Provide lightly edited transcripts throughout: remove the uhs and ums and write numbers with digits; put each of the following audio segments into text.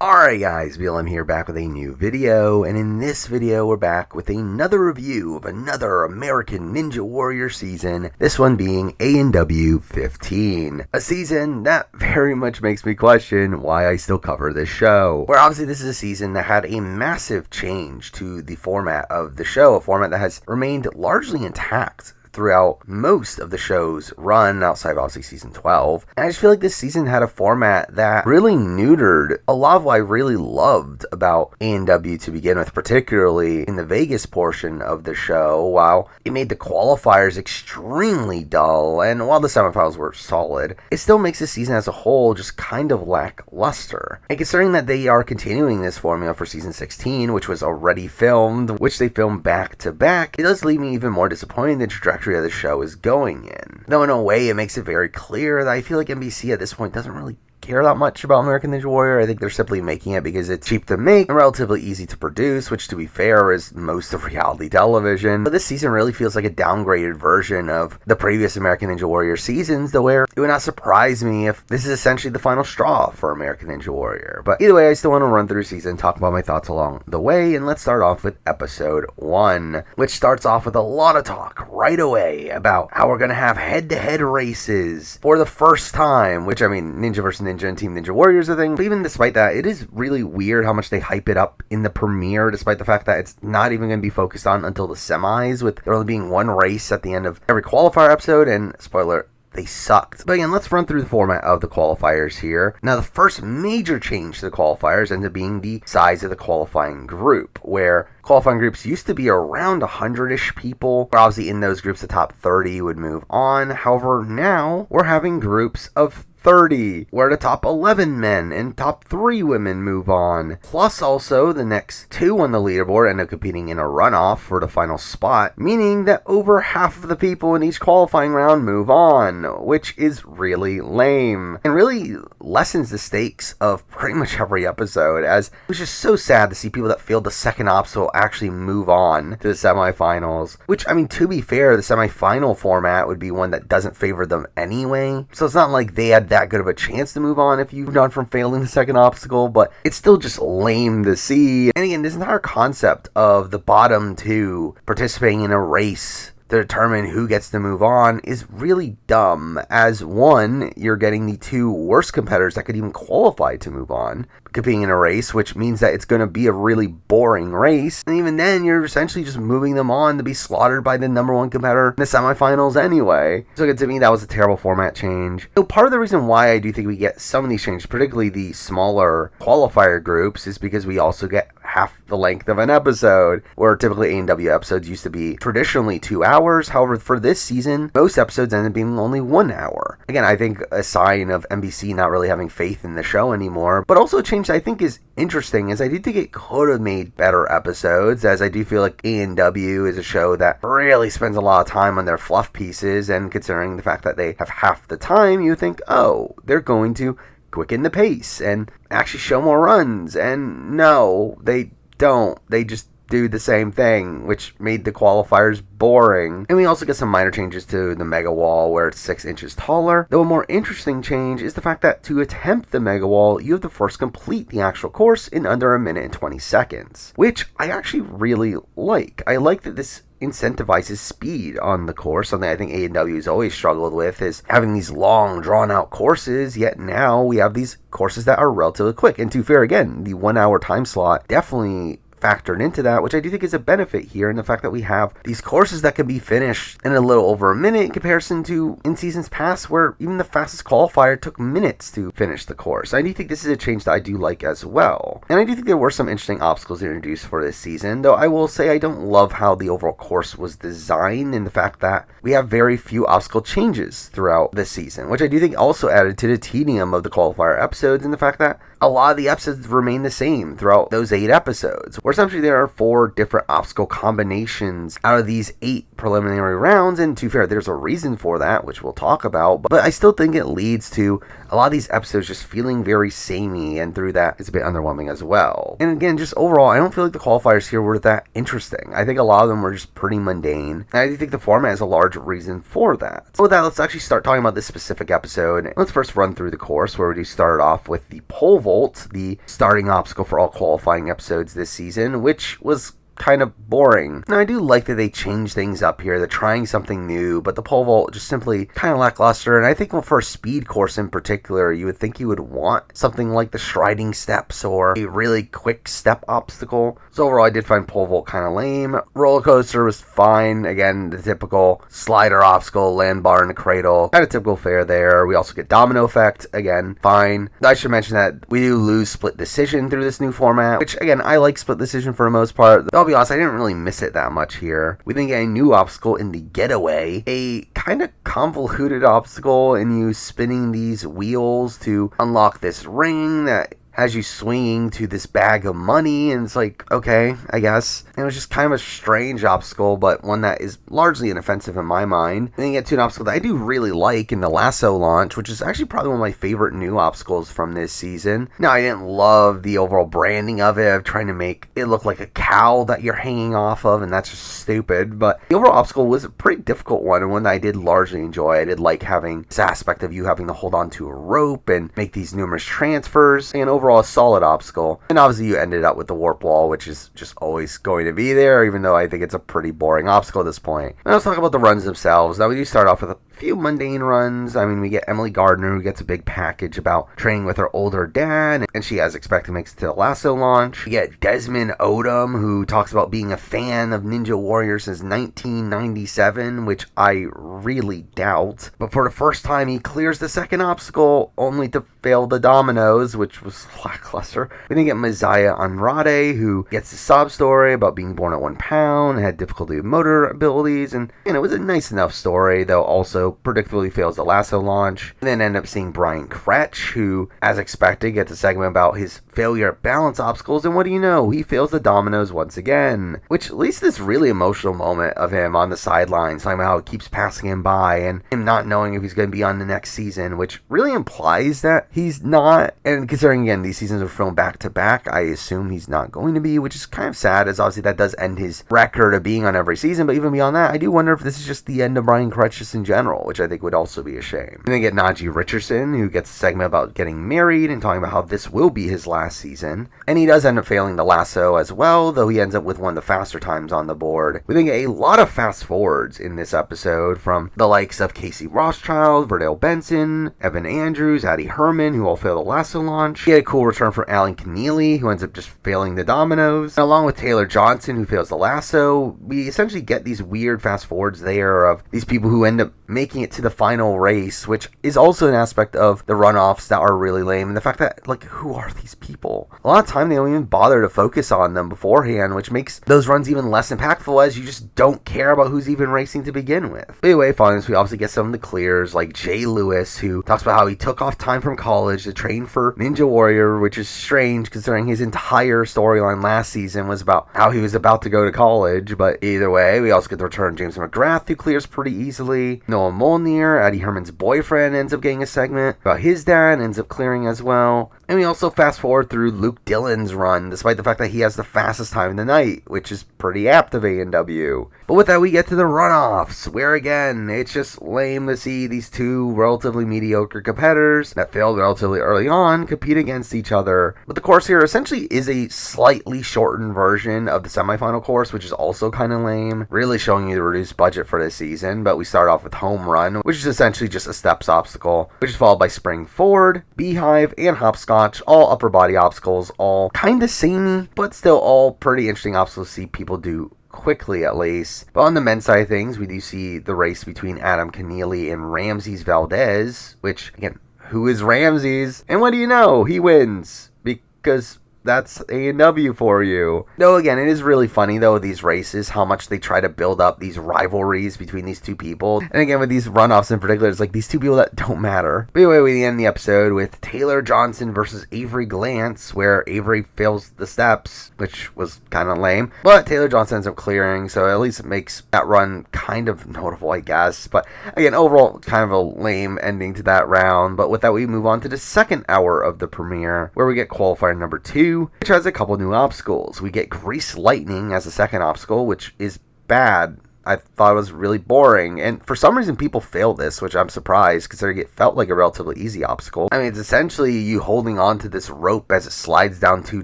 Alright guys, BLM here, back with a new video, and in this video we're back with another review of another American Ninja Warrior season, this one being A&W 15. A season that very much makes me question why I still cover this show. Where obviously this is a season that had a massive change to the format of the show, a format that has remained largely intact throughout most of the show's run outside of obviously season 12. And I just feel like this season had a format that really neutered a lot of what I really loved about A&W to begin with, particularly in the Vegas portion of the show. While it made the qualifiers extremely dull, and while the semifinals were solid, it still makes the season as a whole just kind of lackluster. And considering that they are continuing this formula for season 16, which was already filmed, which they filmed back to back, it does leave me even more disappointed in the trajectory of the show is going in. Though in a way it makes it very clear that I feel like NBC at this point doesn't really care that much about American Ninja Warrior. I think they're simply making it because it's cheap to make and relatively easy to produce, which to be fair is most of reality television. But this season really feels like a downgraded version of the previous American Ninja Warrior seasons, to where it would not surprise me if this is essentially the final straw for American Ninja Warrior. But either way, I still want to run through the season, talk about my thoughts along the way, and let's start off with episode 1, which starts off with a lot of talk right away about how we're going to have head-to-head races for the first time, which, I mean, Ninja vs. Ninja and Team Ninja Warrior is a thing, but even despite that, it is really weird how much they hype it up in the premiere, despite the fact that it's not even going to be focused on until the semis, with there only being one race at the end of every qualifier episode, and spoiler, they sucked. But again, let's run through the format of the qualifiers here. Now, the first major change to the qualifiers ends up being the size of the qualifying group, where qualifying groups used to be around 100-ish people. Obviously, in those groups, the top 30 would move on. However, now we're having groups of 30, where the top 11 men and top 3 women move on. Plus also the next 2 on the leaderboard end up competing in a runoff for the final spot, meaning that over half of the people in each qualifying round move on, which is really lame and really lessens the stakes of pretty much every episode, as it was just so sad to see people that failed the second obstacle actually move on to the semifinals. Which, I mean, to be fair, the semifinal format would be one that doesn't favor them anyway, so it's not like they had that good of a chance to move on if you've done from failing the second obstacle, but it's still just lame to see. And again, this entire concept of the bottom 2 participating in a race to determine who gets to move on is really dumb, as one, you're getting the 2 worst competitors that could even qualify to move on competing in a race, which means that it's going to be a really boring race, and even then you're essentially just moving them on to be slaughtered by the number 1 competitor in the semifinals anyway. So to me, that was a terrible format change. So part of the reason why I do think we get some of these changes, particularly the smaller qualifier groups, is because we also get half the length of an episode, where typically A&W episodes used to be traditionally 2 hours. However, for this season, most episodes ended up being only 1 hour. Again, I think a sign of NBC not really having faith in the show anymore, but also a change I think is interesting, is I do think it could have made better episodes, as I do feel like A&W is a show that really spends a lot of time on their fluff pieces, and considering the fact that they have half the time, you think, oh, they're going to quicken the pace and actually show more runs, and no, they don't. They just do the same thing, which made the qualifiers boring. And we also get some minor changes to the mega wall, where it's 6 inches taller, though a more interesting change is the fact that to attempt the mega wall, you have to first complete the actual course in under 1 minute and 20 seconds, which I actually really like. I like that this incentivizes speed on the course, something I think A&W has always struggled with, is having these long drawn out courses, yet now we have these courses that are relatively quick. And to be fair, again, the 1 hour time slot definitely factored into that, which I do think is a benefit here, in the fact that we have these courses that can be finished in a little over 1 minute, in comparison to in seasons past where even the fastest qualifier took minutes to finish the course. I do think this is a change that I do like as well. And I do think there were some interesting obstacles introduced for this season, though I will say I don't love how the overall course was designed, in the fact that we have very few obstacle changes throughout this season, which I do think also added to the tedium of the qualifier episodes, in the fact that a lot of the episodes remain the same throughout those 8 episodes, where essentially there are 4 different obstacle combinations out of these 8 preliminary rounds, and to be fair, there's a reason for that, which we'll talk about, but I still think it leads to a lot of these episodes just feeling very samey, and through that, it's a bit underwhelming as well. And again, just overall, I don't feel like the qualifiers here were that interesting. I think a lot of them were just pretty mundane, and I do think the format is a large reason for that. So with that, let's actually start talking about this specific episode. Let's first run through the course, where we start off with the pole vault vault, the starting obstacle for all qualifying episodes this season, which was kind of boring. Now, I do like that they changed things up here. They're trying something new, but the pole vault just simply kind of lackluster. And I think for a speed course in particular, you would think you would want something like the striding steps or a really quick step obstacle. So overall, I did find pole vault kind of lame. Roller coaster was fine. Again, the typical slider obstacle, land bar in the cradle, kind of typical fare there. We also get domino effect. Again, fine. I should mention that we do lose split decision through this new format, which again, I like split decision for the most part. I'll be honest, I didn't really miss it that much here. We then get a new obstacle in the getaway, a kind of convoluted obstacle, and you spinning these wheels to unlock this ring that has you swinging to this bag of money, and it's like, okay, I guess. And it was just kind of a strange obstacle, but one that is largely inoffensive in my mind. And then you get to an obstacle that I do really like in the lasso launch, which is actually probably one of my favorite new obstacles from this season. Now, I didn't love the overall branding of it, of trying to make it look like a cow that you're hanging off of, and that's just stupid. But the overall obstacle was a pretty difficult one, and one that I did largely enjoy. I did like having this aspect of you having to hold on to a rope and make these numerous transfers, and overall a solid obstacle. And obviously you ended up with the warp wall, which is just always going to be there, even though I think it's a pretty boring obstacle at this point. Now let's talk about the runs themselves. Now we do start off with a few mundane runs. I mean, we get Emily Gardner, who gets a big package about training with her older dad, and she, as expected, makes it to the lasso launch. We get Desmond Odom, who talks about being a fan of Ninja Warrior since 1997, which I really doubt. But for the first time, he clears the second obstacle, only to fail the dominoes, which was lackluster. We then get Messiah Andrade, who gets a sob story about being born at 1 pound, had difficulty with motor abilities, and it was a nice enough story, though also predictably fails the lasso launch. And then end up seeing Brian Kretsch, who, as expected, gets a segment about his failure at balance obstacles, and what do you know? He fails the dominoes once again. Which leads to this really emotional moment of him on the sidelines, talking about how it keeps passing him by, and him not knowing if he's going to be on the next season, which really implies that he's not. And considering, again, these seasons are filmed back to back, I assume he's not going to be, which is kind of sad, as obviously that does end his record of being on every season. But even beyond that, I do wonder if this is just the end of Brian Kretsch just in general, which I think would also be a shame. And then get Najee Richardson, who gets a segment about getting married and talking about how this will be his last season. And he does end up failing the lasso as well, though he ends up with one of the faster times on the board. We then get a lot of fast forwards in this episode from the likes of Casey Rothschild, Verdale Benson, Evan Andrews, Addie Herman, who all fail the lasso launch. We get a cool return from Alan Keneally, who ends up just failing the dominoes. And along with Taylor Johnson, who fails the lasso, we essentially get these weird fast forwards there of these people who end up making it to the final race, which is also an aspect of the runoffs that are really lame. And the fact that, like, who are these people? A lot of time they don't even bother to focus on them beforehand, which makes those runs even less impactful, as you just don't care about who's even racing to begin with. But anyway, finally, we obviously get some of the clears, like Jay Lewis, who talks about how he took off time from college to train for Ninja Warrior, which is strange considering his entire storyline last season was about how he was about to go to college. But either way, we also get the return of James McGrath, who clears pretty easily. Noah Molnir, Addie Herman's boyfriend, ends up getting a segment about his dad, ends up clearing as well. And we also fast forward through Luke Dillon's run, despite the fact that he has the fastest time in the night, which is pretty apt of A&W. But with that, we get to the runoffs, where again, it's just lame to see these two relatively mediocre competitors that failed relatively early on compete against each other. But the course here essentially is a slightly shortened version of the semifinal course, which is also kind of lame, really showing you the reduced budget for this season. But we start off with Home Run, which is essentially just a steps obstacle, which is followed by Spring Forward, Beehive, and Hopscotch, all upper body obstacles, all kind of samey, but still all pretty interesting obstacles to see people do quickly, at least. But on the men's side of things, we do see the race between Adam Keneally and Ramses Valdez, which, again, who is Ramses? And what do you know? He wins, because that's A&W for you. Though again, it is really funny though, these races, how much they try to build up these rivalries between these two people. And again, with these runoffs in particular, it's like these two people that don't matter. But anyway, we end the episode with Taylor Johnson versus Avery Glantz, where Avery fails the steps, which was kind of lame. But Taylor Johnson ends up clearing, so at least it makes that run kind of notable, I guess. But again, overall, kind of a lame ending to that round. But with that, we move on to the second hour of the premiere, where we get qualifier number 2, which has a couple new obstacles. We get Grease Lightning as the second obstacle, which is bad. I thought it was really boring. And for some reason, people failed this, which I'm surprised, considering it felt like a relatively easy obstacle. I mean, it's essentially you holding on to this rope as it slides down 2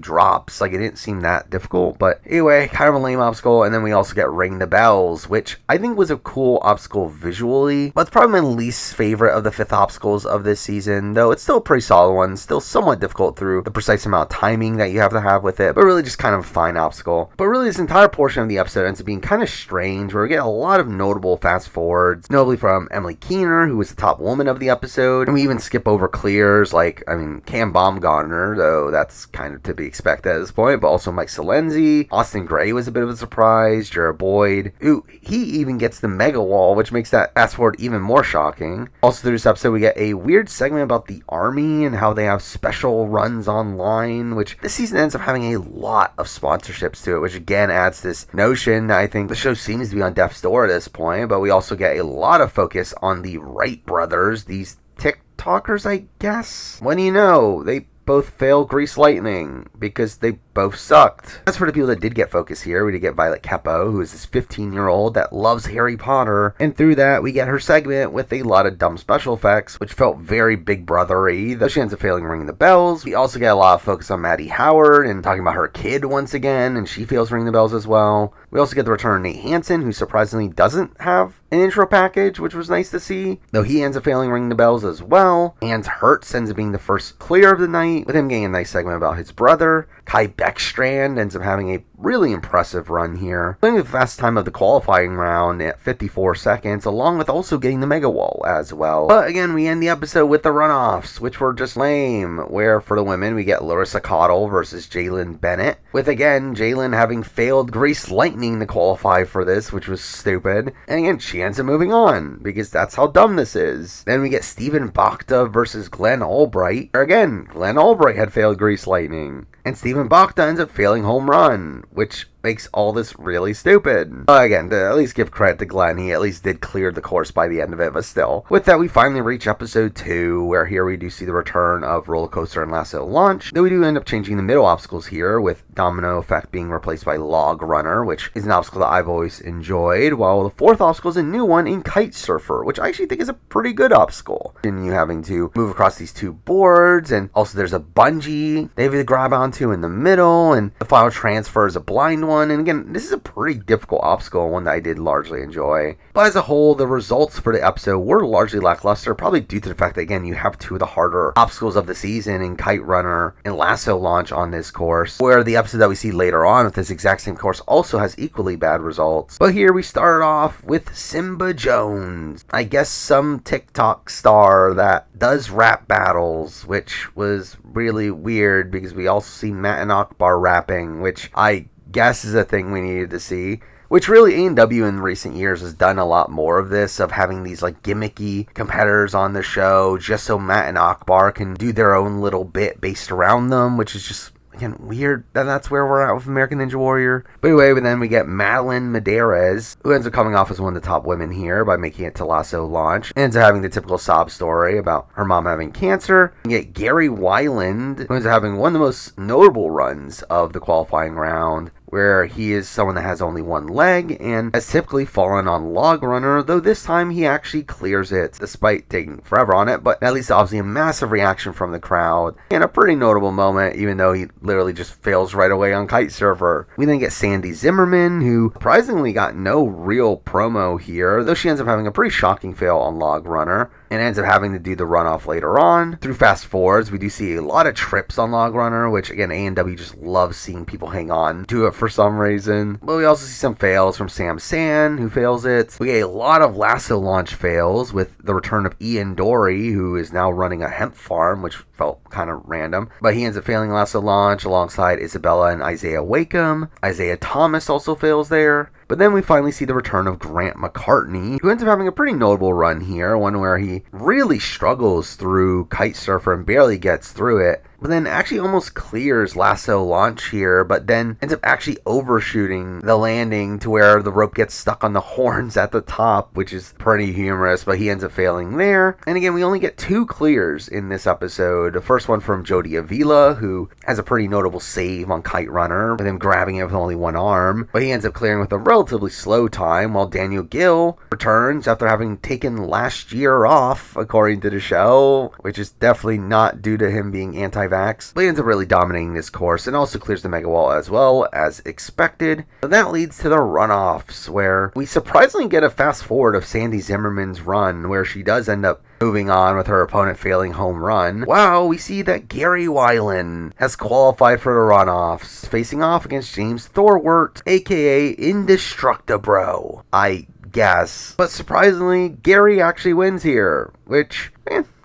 drops. Like, it didn't seem that difficult. But anyway, kind of a lame obstacle. And then we also get Ring the Bells, which I think was a cool obstacle visually. But it's probably my least favorite of the 5th obstacles of this season, though it's still a pretty solid one. Still somewhat difficult through the precise amount of timing that you have to have with it, but really just kind of a fine obstacle. But really, this entire portion of the episode ends up being kind of strange, where we get a lot of notable fast forwards, notably from Emily Keener, who was the top woman of the episode, and we even skip over clears like, Cam Baumgartner, though that's kind of to be expected at this point, but also Mike Salenzi. Austin Gray was a bit of a surprise. Jared Boyd, who he even gets the mega wall, which makes that fast forward even more shocking. Also through this episode, we get a weird segment about the Army and how they have special runs online, which this season ends up having a lot of sponsorships to it, which again adds this notion that I think the show seems to be on death's door at this point. But we also get a lot of focus on the Wright brothers, these TikTokers, I guess. What do you know? They both fail Grease Lightning because they both sucked. As for the people that did get focus here, we did get Violet Keppo, who is this 15-year-old that loves Harry Potter, and through that we get her segment with a lot of dumb special effects, which felt very Big Brother-y, though she ends up failing Ring the Bells. We also get a lot of focus on Maddie Howard and talking about her kid once again, and she fails Ring the Bells as well. We also get the return of Nate Hansen, who surprisingly doesn't have an intro package, which was nice to see, though he ends up failing Ring the Bells as well. Hans Hertz ends up being the first clear of the night, with him getting a nice segment about his brother. Kai Beckstrand ends up having a really impressive run here, playing the fast time of the qualifying round at 54 seconds, along with also getting the mega wall as well. But again, we end the episode with the runoffs, which were just lame, where for the women we get Larissa Cottle versus Jalen Bennett, with again Jalen having failed Grease Lightning to qualify for this, which was stupid, and again she ends up moving on because that's how dumb this is. Then we get Stephen Bachta versus Glenn Albright, or again Glenn Albright had failed Grease Lightning, and Stephen Bachta ends up failing Home Run, which makes all this really stupid. Again, to at least give credit to Glenn, he at least did clear the course by the end of it, but still. With that, we finally reach episode 2, where here we do see the return of Roller Coaster and Lasso Launch, though we do end up changing the middle obstacles here, with Domino Effect being replaced by Log Runner, which is an obstacle that I've always enjoyed, while the 4th obstacle is a new one in Kite Surfer, which I actually think is a pretty good obstacle. And you having to move across these 2 boards, and also there's a bungee they have to grab onto in the middle, and the final transfer is a blind one. And again, this is a pretty difficult obstacle, one that I did largely enjoy. But as a whole, the results for the episode were largely lackluster, probably due to the fact that, again, you have 2 of the harder obstacles of the season in Kite Runner and Lasso Launch on this course, where the episode that we see later on with this exact same course also has equally bad results. But here we start off with Simba Jones, I guess some TikTok star that does rap battles, which was really weird because we also see Matt and Akbar rapping, which I guess is a thing we needed to see. Which really A&W in recent years has done a lot more of this, of having these like gimmicky competitors on the show just so Matt and Akbar can do their own little bit based around them, which is just, again, weird that that's where we're at with American Ninja Warrior. But anyway, but then we get Madeline Medeiros, who ends up coming off as one of the top women here by making it to Lasso Launch. Ends up having the typical sob story about her mom having cancer. We get Gary Weiland, who ends up having one of the most notable runs of the qualifying round, where he is someone that has only one leg and has typically fallen on Log Runner, though this time he actually clears it despite taking forever on it, but at least obviously a massive reaction from the crowd and a pretty notable moment, even though he literally just fails right away on Kite Surfer. We then get Sandy Zimmerman, who surprisingly got no real promo here, though she ends up having a pretty shocking fail on Log Runner, and ends up having to do the runoff later on. Through fast forwards, we do see a lot of trips on Log Runner, which again, A&W just loves seeing people hang on to it for some reason. But we also see some fails from Sam San, who fails it. We get a lot of Lasso Launch fails with the return of Ian Dory, who is now running a hemp farm, which felt kind of random. But he ends up failing Lasso Launch alongside Isabella and Isaiah Wakeham. Isaiah Thomas also fails there. But then we finally see the return of Grant McCartney, who ends up having a pretty notable run here, one where he really struggles through Kite Surfer and barely gets through it. but then actually almost clears lasso launch here, but then ends up actually overshooting the landing to where the rope gets stuck on the horns at the top, which is pretty humorous, but he ends up failing there. And again, we only get 2 clears in this episode. The first one from Jody Avila, who has a pretty notable save on Kite Runner, with him grabbing it with only one arm, but he ends up clearing with a relatively slow time, while Daniel Gill returns after having taken last year off, according to the show, which is definitely not due to him being anti-vax, but he ends up really dominating this course and also clears the mega wall as well as expected. And that leads to the runoffs, where we surprisingly get a fast forward of Sandy Zimmerman's run, where she does end up moving on with her opponent failing home run. Wow, we see that Gary Weiland has qualified for the runoffs, facing off against James Thorwart, aka Indestructibro, I guess. But surprisingly, Gary actually wins here, which,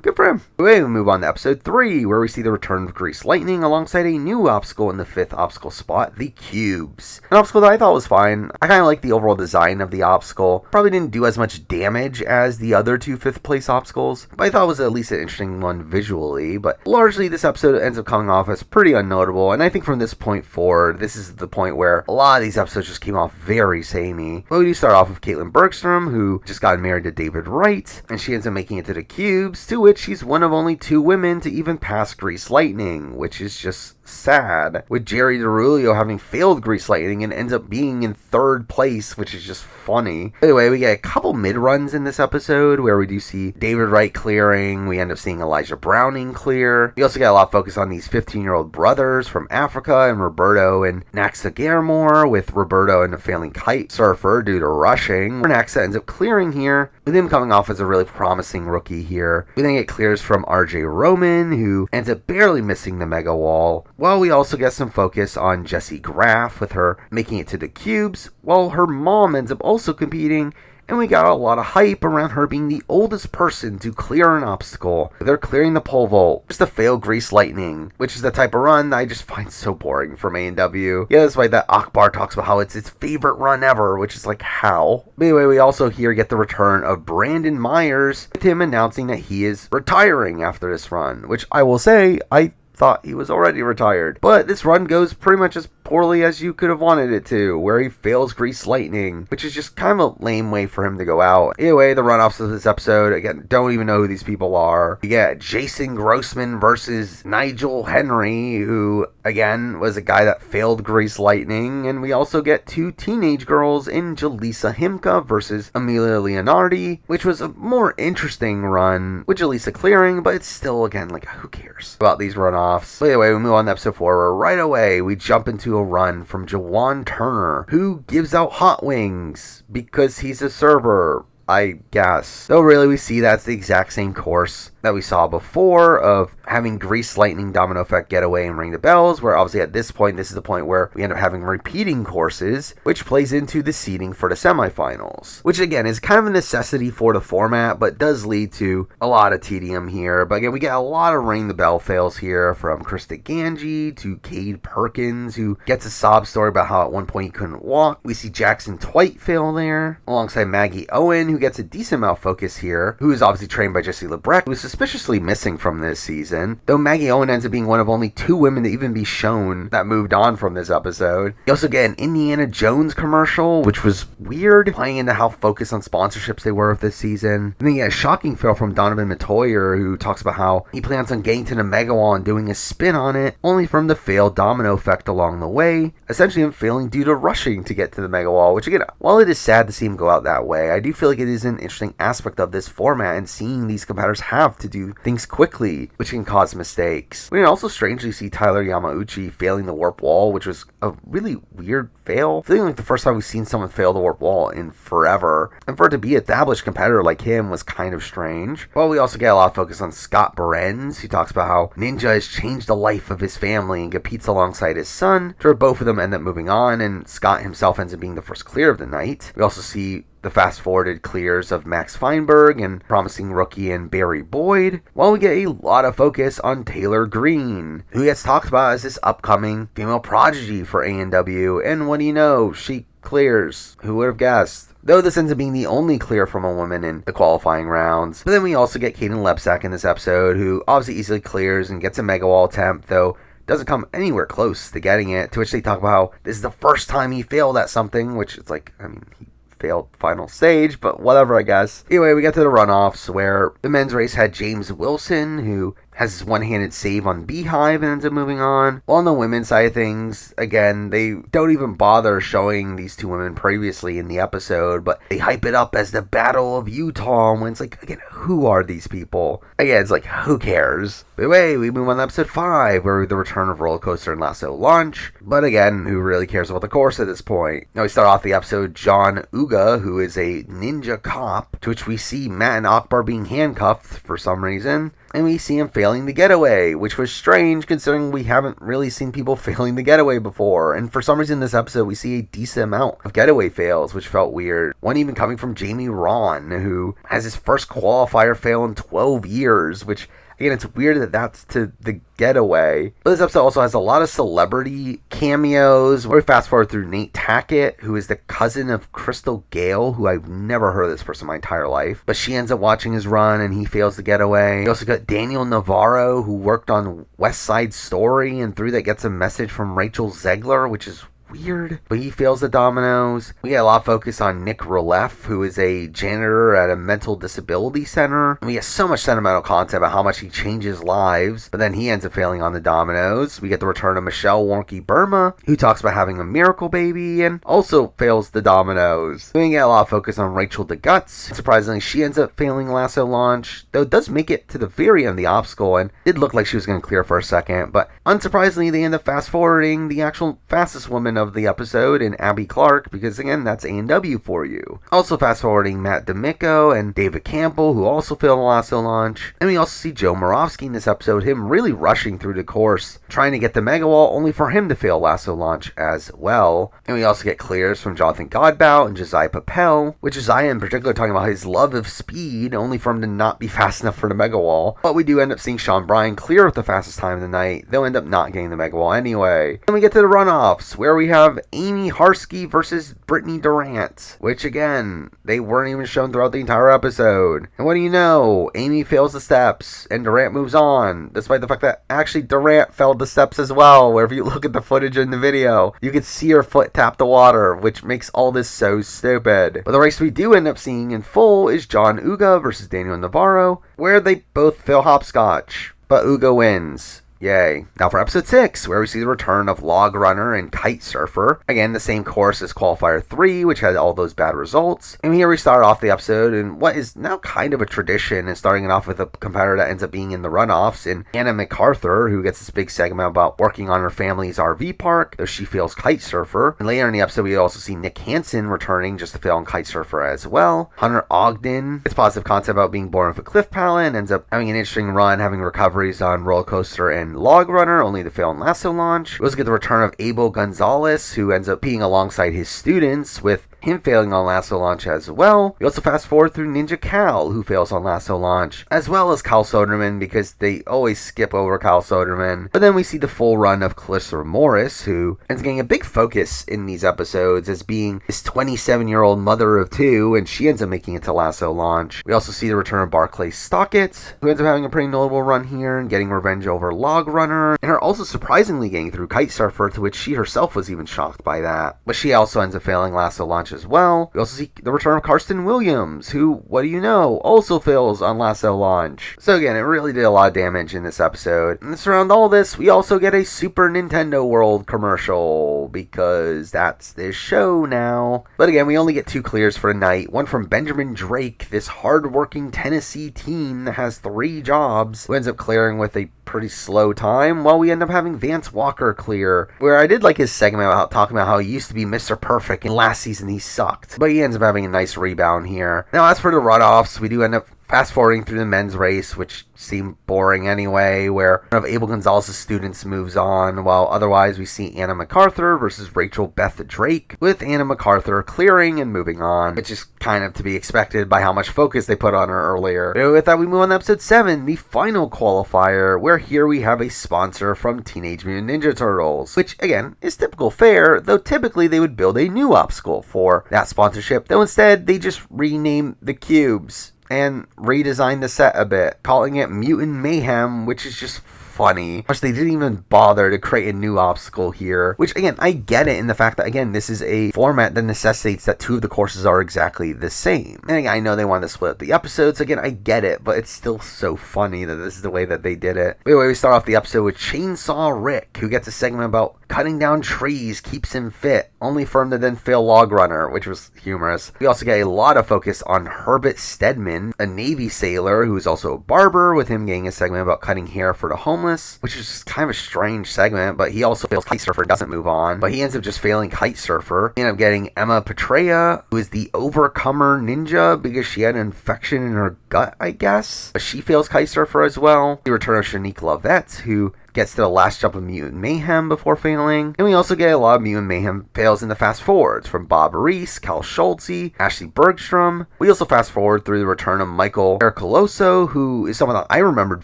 good for him. We move on to episode 3, where we see the return of Grease Lightning alongside a new obstacle in the 5th obstacle spot, the cubes. An obstacle that I thought was fine. I kind of like the overall design of the obstacle. Probably didn't do as much damage as the other 2 5th place obstacles, but I thought it was at least an interesting one visually. But largely, this episode ends up coming off as pretty unnotable, and I think from this point forward, this is the point where a lot of these episodes just came off very samey. But we do start off with Caitlin Bergstrom, who just got married to David Wright, and she ends up making it to the cubes, to which she's one of only 2 women to even pass Grease Lightning, which is just sad, with Jerry DeRulio having failed Grease Lightning and ends up being in 3rd place, which is just funny. Anyway, we get a couple mid-runs in this episode where we do see David Wright clearing, we end up seeing Elijah Browning clear. We also get a lot of focus on these 15-year-old brothers from Africa and Roberto and Naxa Garmore, with Roberto and a failing kite surfer due to rushing, where Naxa ends up clearing here, with him coming off as a really promising rookie here. We then get clears from RJ Roman, who ends up barely missing the mega wall, while we also get some focus on Jessie Graff, with her making it to the cubes, while her mom ends up also competing, and we got a lot of hype around her being the oldest person to clear an obstacle. They're clearing the pole vault, just to fail Grease Lightning, which is the type of run that I just find so boring from A&W. Yeah, that's why that Akbar talks about how it's its favorite run ever, which is like, how? But anyway, we also here get the return of Brandon Myers, with him announcing that he is retiring after this run, which I will say, I thought he was already retired. But this run goes pretty much as poorly as you could have wanted it to, where he fails Grease Lightning, which is just kind of a lame way for him to go out. Anyway, the runoffs of this episode, again, don't even know who these people are. You get Jason Grossman versus Nigel Henry, who, again, was a guy that failed Grease Lightning, and we also get 2 teenage girls in Jaleesa Himka versus Amelia Leonardi, which was a more interesting run, with Jaleesa clearing, but it's still, again, like, who cares about these runoffs? But anyway, we move on to episode 4, where right away we jump into a run from Jawan Turner, who gives out hot wings because he's a server, I guess. Though really we see that's the exact same course that we saw before of having Grease Lightning, Domino Effect, Getaway, and Ring the Bells, where obviously at this point, this is the point where we end up having repeating courses, which plays into the seeding for the semifinals, which again is kind of a necessity for the format, but does lead to a lot of tedium here. But again, we get a lot of Ring the Bell fails here, from Krista Ganji to Cade Perkins, who gets a sob story about how at one point he couldn't walk. We see Jackson Twite fail there, alongside Maggie Owen, who gets a decent amount of focus here, who is obviously trained by Jesse Lebrecht, who's suspiciously missing from this season, though Maggie Owen ends up being one of only 2 women to even be shown that moved on from this episode. You also get an Indiana Jones commercial, which was weird, playing into how focused on sponsorships they were with this season. And then you get a shocking fail from Donovan Matoyer, who talks about how he plans on getting to the mega wall and doing a spin on it, only from the failed domino effect along the way, essentially him failing due to rushing to get to the mega wall, which again, while it is sad to see him go out that way, I do feel like it is an interesting aspect of this format and seeing these competitors have to do things quickly, which can cause mistakes. We can also strangely see Tyler Yamauchi failing the warp wall, which was a really weird fail. Feeling like the first time we've seen someone fail the warp wall in forever, and for it to be an established competitor like him was kind of strange. Well, we also get a lot of focus on Scott Behrens, who talks about how Ninja has changed the life of his family and competes alongside his son, to where both of them end up moving on, and Scott himself ends up being the first clear of the night. We also see the fast-forwarded clears of Max Feinberg and promising rookie and Barry Boyd, while we get a lot of focus on Taylor Green, who gets talked about as this upcoming female prodigy for A&W, and what do you know, she clears. Who would have guessed? Though this ends up being the only clear from a woman in the qualifying rounds. But then we also get Kaden Lepsack in this episode, who obviously easily clears and gets a mega wall attempt, though doesn't come anywhere close to getting it, to which they talk about how this is the first time he failed at something, which it's like, I mean, he failed final stage, but whatever, I guess. Anyway, we get to the runoffs, where the men's race had James Wilson, who has his one-handed save on Beehive and ends up moving on. While on the women's side of things, again, they don't even bother showing these two women previously in the episode, but they hype it up as the Battle of Utah, when it's like, again, who are these people? Again, it's like, who cares? But anyway, we move on to episode 5, where the return of Roller Coaster and Lasso launch. But again, who really cares about the course at this point? Now we start off the episode, John Uga, who is a ninja cop, to which we see Matt and Akbar being handcuffed for some reason. And we see him failing the getaway, which was strange considering we haven't really seen people failing the getaway before. And for some reason in this episode, we see a decent amount of getaway fails, which felt weird. One even coming from Jamie Ron, who has his first qualifier fail in 12 years, which, again, it's weird that that's to the getaway. But this episode also has a lot of celebrity cameos. We fast forward through Nate Tackett, who is the cousin of Crystal Gale, who I've never heard of this person my entire life. But she ends up watching his run and he fails the getaway. We also got Daniel Navarro, who worked on West Side Story and through that gets a message from Rachel Zegler, which is weird, but he fails the dominoes. We get a lot of focus on Nick Releff, who is a janitor at a mental disability center. And we get so much sentimental content about how much he changes lives, but then he ends up failing on the dominoes. We get the return of Michelle Warnke Burma, who talks about having a miracle baby and also fails the dominoes. We get a lot of focus on Rachel DeGuts. Surprisingly, she ends up failing Lasso launch, though it does make it to the very end of the obstacle and did look like she was going to clear for a second, but unsurprisingly, they end up fast forwarding the actual fastest woman of the episode in Abby Clark, because again, that's A&W for you. Also fast forwarding Matt D'Amico and David Campbell, who also failed the Lasso launch. And we also see Joe Moravsky in this episode, him really rushing through the course, trying to get the mega wall, only for him to fail Lasso launch as well. And we also get clears from Jonathan Godbout and Josiah Papel, with Josiah in particular talking about his love of speed, only for him to not be fast enough for the mega wall. But we do end up seeing Sean Bryan clear with the fastest time of the night. They'll end up not getting the mega wall anyway. Then we get to the runoffs, where we have Amy Harsky versus Brittany Durant, which again, they weren't even shown throughout the entire episode. And what do you know? Amy fails the steps and Durant moves on, despite the fact that actually Durant failed the steps as well, where if you look at the footage in the video, you could see her foot tap the water, which makes all this so stupid. But the race we do end up seeing in full is John Uga versus Daniel Navarro, where they both fail hopscotch, but Uga wins. Yay. Now for episode 6, where we see the return of Log Runner and Kite Surfer. Again, the same course as Qualifier 3, which had all those bad results. And here we start off the episode in what is now kind of a tradition, and starting it off with a competitor that ends up being in the runoffs, in Anna MacArthur, who gets this big segment about working on her family's RV park, though she fails Kite Surfer. And later in the episode, we also see Nick Hansen returning just to fail on Kite Surfer as well. Hunter Ogden gets positive content about being born with a cliff palate and ends up having an interesting run, having recoveries on Roller Coaster and Log Runner, only to fail in Lasso launch. We also get the return of Abel Gonzalez, who ends up being alongside his students, with him failing on Lasso launch as well. We also fast forward through Ninja Cal, who fails on Lasso launch, as well as Kyle Soderman, because they always skip over Kyle Soderman. But then we see the full run of Calissa Morris, who ends up getting a big focus in these episodes as being this 27-year-old mother of two, and she ends up making it to Lasso launch. We also see the return of Barclay Stockett, who ends up having a pretty notable run here and getting revenge over Log Runner, and her also surprisingly getting through Kite Surfer, to which she herself was even shocked by that. But she also ends up failing Lasso launch as well. We also see the return of Karsten Williams, who, what do you know, also fails on Lasso launch. So again, it really did a lot of damage in this episode. And to surround all this, we also get a Super Nintendo World commercial, because that's this show now. But again, we only get 2 clears for the night. One from Benjamin Drake, this hardworking Tennessee teen that has 3 jobs, who ends up clearing with a pretty slow time, while we end up having Vance Walker clear, where I did like his segment about talking about how he used to be Mr. Perfect and last season he sucked, but he ends up having a nice rebound here. Now as for the runoffs, we do end up fast forwarding through the men's race, which seemed boring anyway, where one of Abel Gonzalez's students moves on, while otherwise we see Anna MacArthur versus Rachel Beth Drake, with Anna MacArthur clearing and moving on, which is kind of to be expected by how much focus they put on her earlier. But with that, we move on to episode 7, the final qualifier, where here we have a sponsor from Teenage Mutant Ninja Turtles, which again is typical fare, though typically they would build a new obstacle for that sponsorship, though instead they just rename the cubes and redesign the set a bit, calling it Mutant Mayhem, which is just funny. Of course, they didn't even bother to create a new obstacle here, which again, I get it in the fact that again, this is a format that necessitates that 2 of the courses are exactly the same. And again, I know they wanted to split up the episodes, again, I get it, but it's still so funny that this is the way that they did it. But anyway, we start off the episode with Chainsaw Rick, who gets a segment about cutting down trees keeps him fit, only for him to then fail Log Runner, which was humorous. We also get a lot of focus on Herbert Stedman, a Navy sailor who is also a barber, with him getting a segment about cutting hair for the homeless, which is just kind of a strange segment, but he also fails Kite Surfer, doesn't move on, but he ends up just failing Kite Surfer. We end up getting Emma Petrea, who is the Overcomer Ninja, because she had an infection in her gut, I guess, but she fails Kite Surfer as well. The return of Shanique Lovett, who gets to the last jump of Mutant Mayhem before failing. And we also get a lot of Mutant Mayhem fails in the fast forwards from Bob Reese, Cal Schultze, Ashley Bergstrom. We also fast forward through the return of Michael Arcoloso, who is someone that I remembered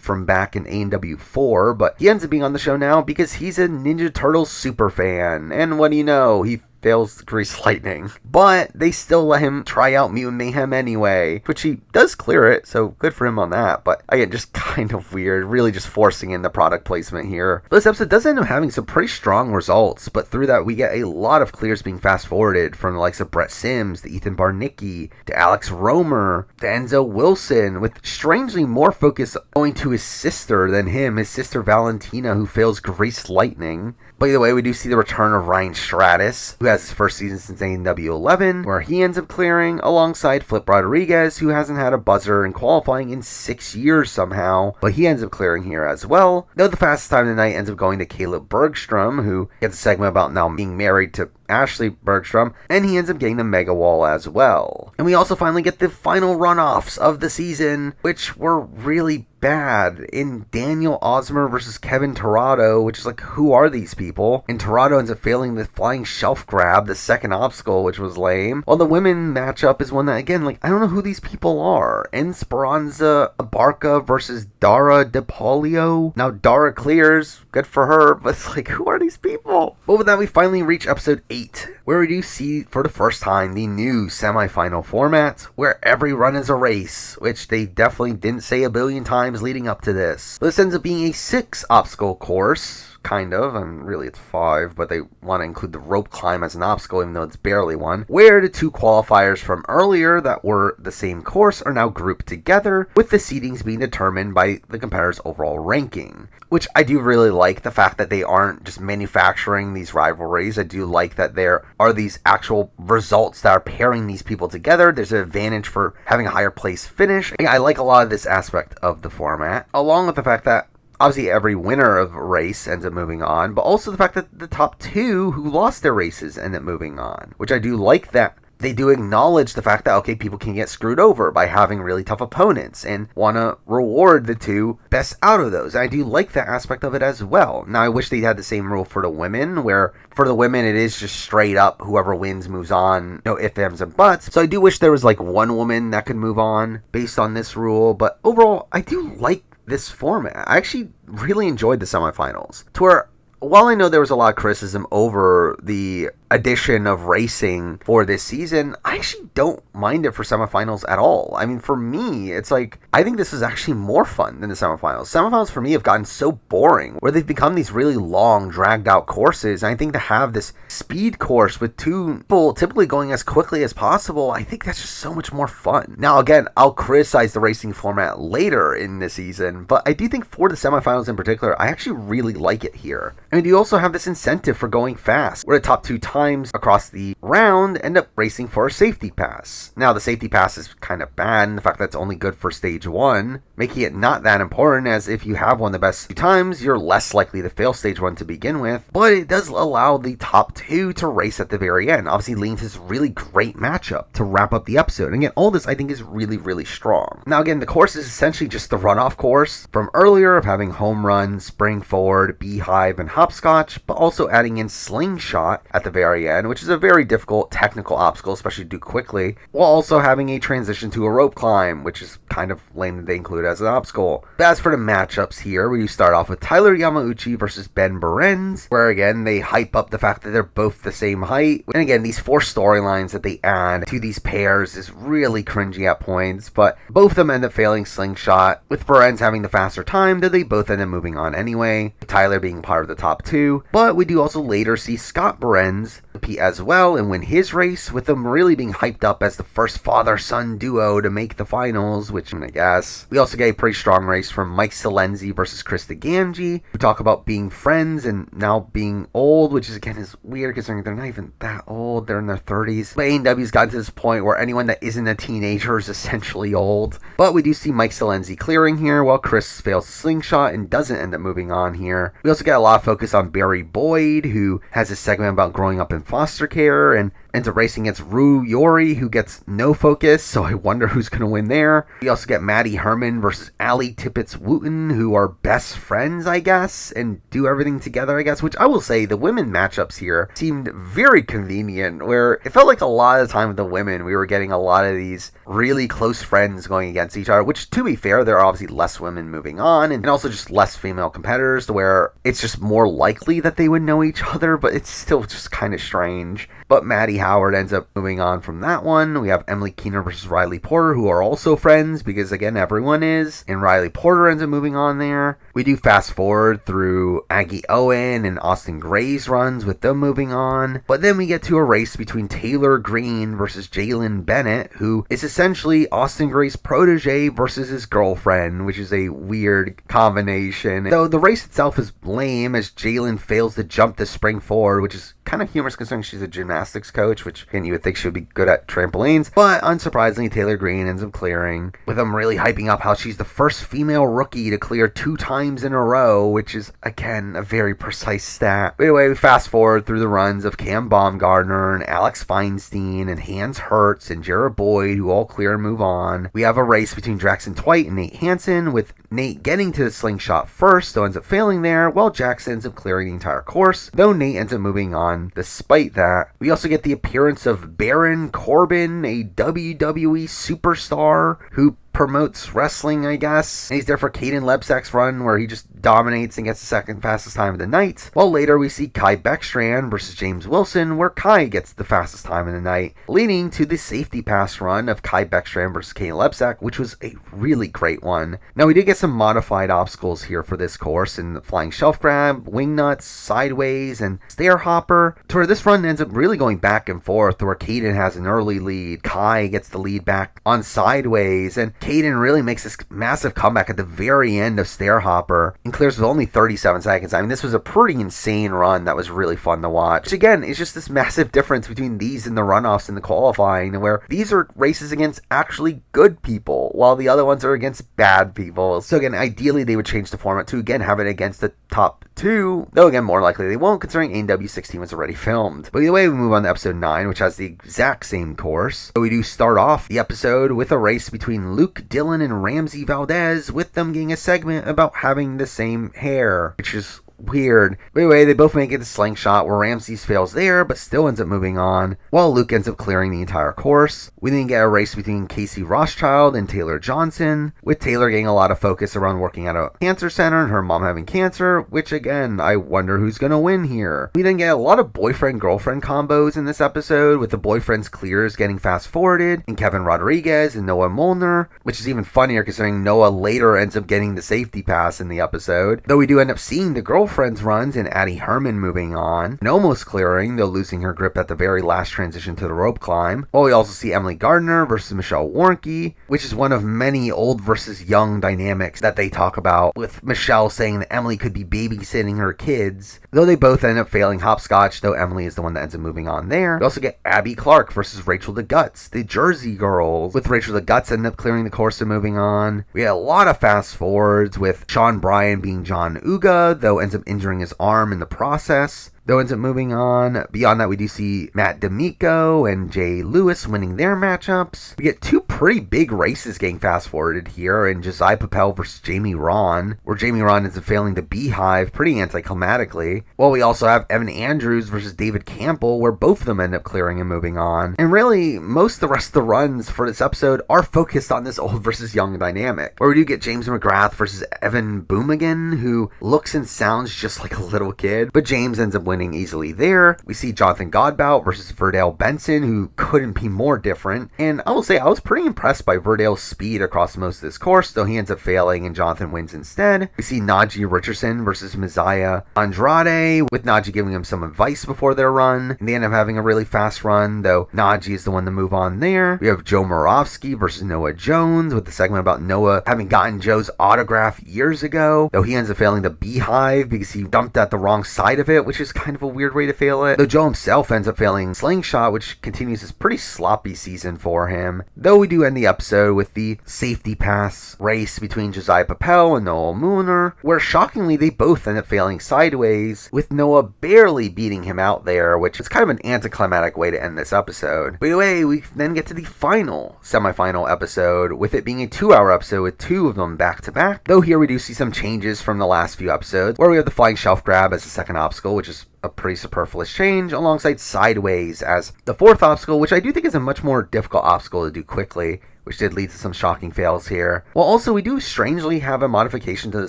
from back in A&W 4, but he ends up being on the show now because he's a Ninja Turtles super fan. And what do you know? He fails Grease Lightning, but they still let him try out Mutant Mayhem anyway, which he does clear it, so good for him on that. But again, just kind of weird, really just forcing in the product placement here. But this episode does end up having some pretty strong results, but through that we get a lot of clears being fast forwarded from the likes of Brett Sims to Ethan Barnicki to Alex Romer to Enzo Wilson, with strangely more focus going to his sister than him, his sister Valentina, who fails Grease Lightning. By the way, we do see the return of Ryan Stratus, who has his first season since A&W 11, where he ends up clearing alongside Flip Rodriguez, who hasn't had a buzzer in qualifying in 6 years somehow, but he ends up clearing here as well. Though the fastest time of the night ends up going to Caleb Bergstrom, who gets a segment about now being married to Ashley Bergstrom, and he ends up getting the Mega Wall as well. And we also finally get the final runoffs of the season, which were really bad, in Daniel Osmer versus Kevin Torado, which is like, who are these people? And Torado ends up failing the flying shelf grab, the second obstacle, which was lame. While the women matchup is one that, again, like, I don't know who these people are. Esperanza Abarca versus Dara DePaulio. Now, Dara clears, good for her, but it's like, who are these people? But with that, we finally reach episode 8, where we do see for the first time the new semifinal format, where every run is a race, which they definitely didn't say a billion times leading up to this. This ends up being a 6 obstacle course, kind of, and really it's 5, but they want to include the rope climb as an obstacle, even though it's barely one, where the 2 qualifiers from earlier that were the same course are now grouped together, with the seedings being determined by the competitor's overall ranking. Which I do really like, the fact that they aren't just manufacturing these rivalries. I do like that there are these actual results that are pairing these people together. There's an advantage for having a higher place finish. I like a lot of this aspect of the format, along with the fact that obviously every winner of a race ends up moving on, but also the fact that the top 2 who lost their races end up moving on, which I do like that. They do acknowledge the fact that, okay, people can get screwed over by having really tough opponents and want to reward the 2 best out of those. I do like that aspect of it as well. Now, I wish they had the same rule for the women, where for the women, it is just straight up whoever wins moves on, no ifs, ands, and buts. So I do wish there was like one woman that could move on based on this rule, but overall, I do like this format. I actually really enjoyed the semifinals, to where while I know there was a lot of criticism over the addition of racing for this season, I actually don't mind it for semifinals at all. I mean, for me, it's like, I think this is actually more fun than the semifinals. Semifinals for me have gotten so boring, where they've become these really long, dragged out courses. And I think to have this speed course with 2 people typically going as quickly as possible, I think that's just so much more fun. Now, again, I'll criticize the racing format later in the season, but I do think for the semifinals in particular, I actually really like it here. I mean, you also have this incentive for going fast, where the top 2 times times across the round end up racing for a safety pass. Now, the safety pass is kind of bad in the fact that it's only good for stage 1, making it not that important, as if you have won the best 2 times, you're less likely to fail stage 1 to begin with, but it does allow the top 2 to race at the very end, obviously leading to this really great matchup to wrap up the episode. And again, all this I think is really, really strong. Now again, the course is essentially just the runoff course from earlier of having home run, spring forward, beehive, and hopscotch, but also adding in slingshot at the very end, which is a very difficult technical obstacle, especially to do quickly, while also having a transition to a rope climb, which is kind of lame that they include as an obstacle. But as for the matchups here, we start off with Tyler Yamauchi versus Ben Behrens, where again, they hype up the fact that they're both the same height. And again, these 4 storylines that they add to these pairs is really cringy at points, but both of them end up failing slingshot, with Behrens having the faster time, though they both end up moving on anyway, Tyler being part of the top 2. But we do also later see Scott Behrens compete as well and win his race, with them really being hyped up as the first father-son duo to make the finals, which I guess. We also get a pretty strong race from Mike Salenzi versus Krista Ganji, who talk about being friends and now being old, which is again is weird considering they're not even that old, they're in their 30s. But AEW's gotten to this point where anyone that isn't a teenager is essentially old. But we do see Mike Salenzi clearing here, while Chris fails the slingshot and doesn't end up moving on here. We also get a lot of focus on Barry Boyd, who has a segment about growing up in foster care, and ends up racing against Rue Yori, who gets no focus, so I wonder who's going to win there. We also get Maddie Herman versus Allie Tippett-Wooten, who are best friends, I guess, and do everything together, I guess, which I will say the women matchups here seemed very convenient, where it felt like a lot of the time with the women, we were getting a lot of these really close friends going against each other, which, to be fair, there are obviously less women moving on, and also just less female competitors, to where it's just more likely that they would know each other, but it's still just kind of strange. But Maddie Howard ends up moving on from that one. We have Emily Keener versus Riley Porter, who are also friends, because again, everyone is, and Riley Porter ends up moving on there. We do fast forward through Aggie Owen and Austin Gray's runs, with them moving on. But then we get to a race between Taylor Green versus Jalen Bennett, who is essentially Austin Gray's protege versus his girlfriend, which is a weird combination. Though the race itself is lame, as Jalen fails to jump the spring forward, which is kind of humorous considering she's a gymnastics coach, which again, you would think she would be good at trampolines. But unsurprisingly, Taylor Green ends up clearing, with them really hyping up how she's the first female rookie to clear 2 times in a row, which is again a very precise stat. But anyway, we fast forward through the runs of Cam Baumgartner and Alex Feinstein and Hans Hertz and Jared Boyd, who all clear and move on. We have a race between Jackson Twite and Nate Hansen, with Nate getting to the slingshot first, though ends up failing there, while Jackson ends up clearing the entire course, though Nate ends up moving on despite that. We also get the appearance of Baron Corbin, a WWE superstar who promotes wrestling, I guess. And he's there for Caden Lebsack's run, where he just dominates and gets the second fastest time of the night. While later we see Kai Beckstrand versus James Wilson, where Kai gets the fastest time of the night, leading to the safety pass run of Kai Beckstrand versus Caden Lebsack, which was a really great one. Now, we did get some modified obstacles here for this course in the flying shelf grab, wing nuts, sideways, and stair hopper, to where this run ends up really going back and forth, where Caden has an early lead, Kai gets the lead back on sideways, and Caden really makes this massive comeback at the very end of stair hopper and clears with only 37 seconds. I mean, this was a pretty insane run that was really fun to watch. Which again, is just this massive difference between these and the runoffs and the qualifying, where these are races against actually good people, while the other ones are against bad people. So again, ideally they would change the format to again have it against the top 2, though again, more likely they won't, considering AEW 16 was already filmed. But either way, we move on to episode 9, which has the exact same course. So we do start off the episode with a race between Luke Dillon and Ramsey Valdez, with them getting a segment about having the same hair, which is weird. But anyway, they both make it to slingshot, where Ramses fails there, but still ends up moving on, while Luke ends up clearing the entire course. We then get a race between Casey Rothschild and Taylor Johnson, with Taylor getting a lot of focus around working at a cancer center and her mom having cancer, which again, I wonder who's gonna win here. We then get a lot of boyfriend-girlfriend combos in this episode, with the boyfriend's clears getting fast-forwarded, and Kevin Rodriguez and Noah Molnar, which is even funnier considering Noah later ends up getting the safety pass in the episode, though we do end up seeing the girlfriend Girlfriends runs and Addie Herman moving on and almost clearing, though losing her grip at the very last transition to the rope climb. Well, we also see Emily Gardner versus Michelle Warnke, which is one of many old versus young dynamics that they talk about, with Michelle saying that Emily could be babysitting her kids, though they both end up failing hopscotch, though Emily is the one that ends up moving on there. We also get Abby Clark versus Rachel the Guts, the Jersey Girls, with Rachel the Guts ending up clearing the course and moving on. We had a lot of fast forwards with Sean Bryan being John Uga, though ends up injuring his arm in the process. Though ends up moving on. Beyond that, we do see Matt D'Amico and Jay Lewis winning their matchups. We get two pretty big races getting fast forwarded here in Josiah Papel versus Jamie Ron, where Jamie Ron ends up failing the Beehive pretty anticlimactically. Well, we also have Evan Andrews versus David Campbell, where both of them end up clearing and moving on. And really, most of the rest of the runs for this episode are focused on this old versus young dynamic, where we do get James McGrath versus Evan Boomigan, who looks and sounds just like a little kid, but James ends up winning easily there. We see Jonathan Godbout versus Verdale Benson, who couldn't be more different. And I will say I was pretty impressed by Verdale's speed across most of this course, though he ends up failing and Jonathan wins instead. We see Najee Richardson versus Messiah Andrade, with Najee giving him some advice before their run. And they end up having a really fast run, though Najee is the one to move on there. We have Joe Moravsky versus Noah Jones, with the segment about Noah having gotten Joe's autograph years ago, though he ends up failing the Beehive because he dumped at the wrong side of it, which is kind of a weird way to fail it. Though Joe himself ends up failing Slingshot, which continues his pretty sloppy season for him. Though we do end the episode with the safety pass race between Josiah Papel and Noel Mooner, where shockingly they both end up failing sideways, with Noah barely beating him out there, which is kind of an anticlimactic way to end this episode. But anyway, we then get to the final semifinal episode, with it being a 2-hour episode with two of them back to back. Though here we do see some changes from the last few episodes, where we have the flying shelf grab as the second obstacle, which is a pretty superfluous change, alongside sideways as the fourth obstacle, which I do think is a much more difficult obstacle to do quickly, which did lead to some shocking fails here. Well, also, we do strangely have a modification to the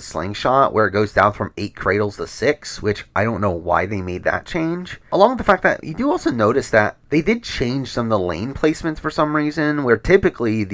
slingshot where it goes down from 8 cradles to 6, which I don't know why they made that change. Along with the fact that you do also notice that they did change some of the lane placements for some reason, where typically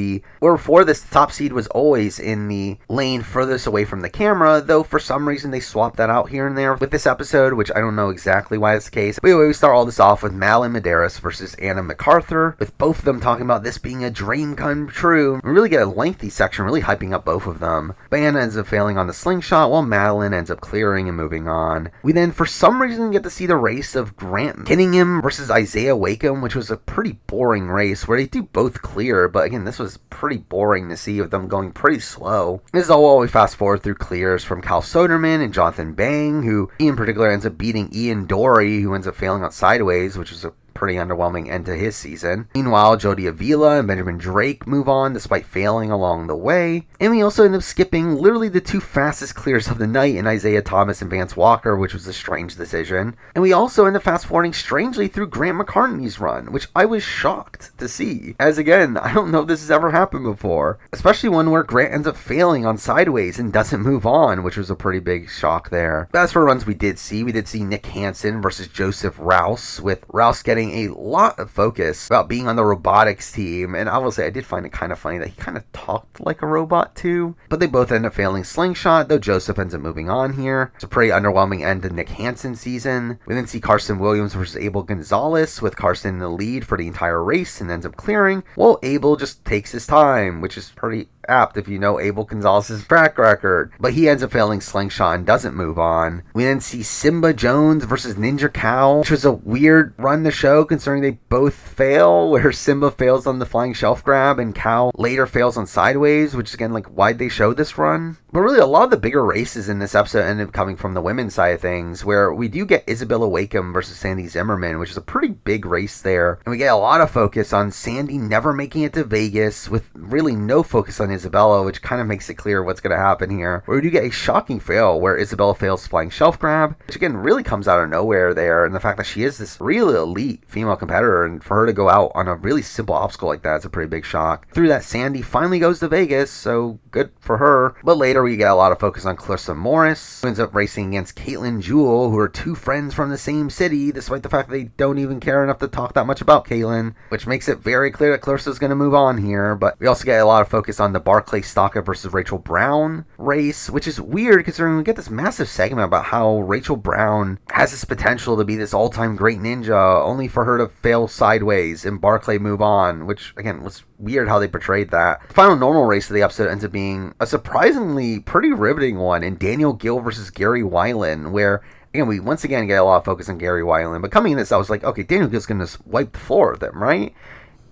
before this top seed was always in the lane furthest away from the camera, though for some reason they swapped that out here and there with this episode, which I don't know exactly why it's the case. But anyway, we start all this off with Madeline Medeiros versus Anna MacArthur, with both of them talking about this being a dream come true. We really get a lengthy section really hyping up both of them. But Anna ends up failing on the slingshot, while Madeline ends up clearing and moving on. We then, for some reason, get to see the race of Grant Kinningham versus Isaiah Wakeham, which was a pretty boring race where they do both clear, but again, this was pretty boring to see with them going pretty slow. This is all while we fast forward through clears from Cal Soderman and Jonathan Bang, who in particular ends up beating Ian Dory, who ends up failing on sideways, which was a pretty underwhelming end to his season. Meanwhile, Jody Avila and Benjamin Drake move on despite failing along the way. And we also end up skipping literally the two fastest clears of the night in Isaiah Thomas and Vance Walker, which was a strange decision. And we also end up fast forwarding strangely through Grant McCartney's run, which I was shocked to see. As again, I don't know if this has ever happened before. Especially one where Grant ends up failing on sideways and doesn't move on, which was a pretty big shock there. But as for runs we did see Nick Hansen versus Joseph Rouse, with Rouse getting a lot of focus about being on the robotics team, and I will say I did find it kind of funny that he kind of talked like a robot too, but they both end up failing slingshot, though Joseph ends up moving on here. It's a pretty underwhelming end to Nick Hansen's season. We then see Carson Williams versus Abel Gonzalez, with Carson in the lead for the entire race and ends up clearing, while Abel just takes his time, which is pretty apt if you know Abel Gonzalez's track record, but he ends up failing slingshot and doesn't move on. We then see Simba Jones versus Ninja Cow, which was a weird run to show considering they both fail, where Simba fails on the flying shelf grab and Cow later fails on sideways, which again, like, why'd they show this run? But really, a lot of the bigger races in this episode ended up coming from the women's side of things, where we do get Isabella Wakeham versus Sandy Zimmerman, which is a pretty big race there. And we get a lot of focus on Sandy never making it to Vegas, with really no focus on Isabella, which kind of makes it clear what's going to happen here. Where we do get a shocking fail, where Isabella fails flying shelf grab, which again really comes out of nowhere there, and the fact that she is this really elite female competitor, and for her to go out on a really simple obstacle like that, it's a pretty big shock. Through that, Sandy finally goes to Vegas, so good for her. But later we get a lot of focus on Clarissa Morris, who ends up racing against Caitlin Jewell, who are two friends from the same city, despite the fact that they don't even care enough to talk that much about Caitlin, which makes it very clear that Clarissa's going to move on here. But we also get a lot of focus on the Barclay Stalker versus Rachel Brown race, which is weird considering we get this massive segment about how Rachel Brown has this potential to be this all-time great ninja, only for her to fail sideways and Barclay move on, which, again, was weird how they portrayed that. The final normal race of the episode ends up being a surprisingly pretty riveting one in Daniel Gill versus Gary Weiland, where, again, we once again get a lot of focus on Gary Weiland, but coming in this, I was like, okay, Daniel Gill's going to wipe the floor with him, right?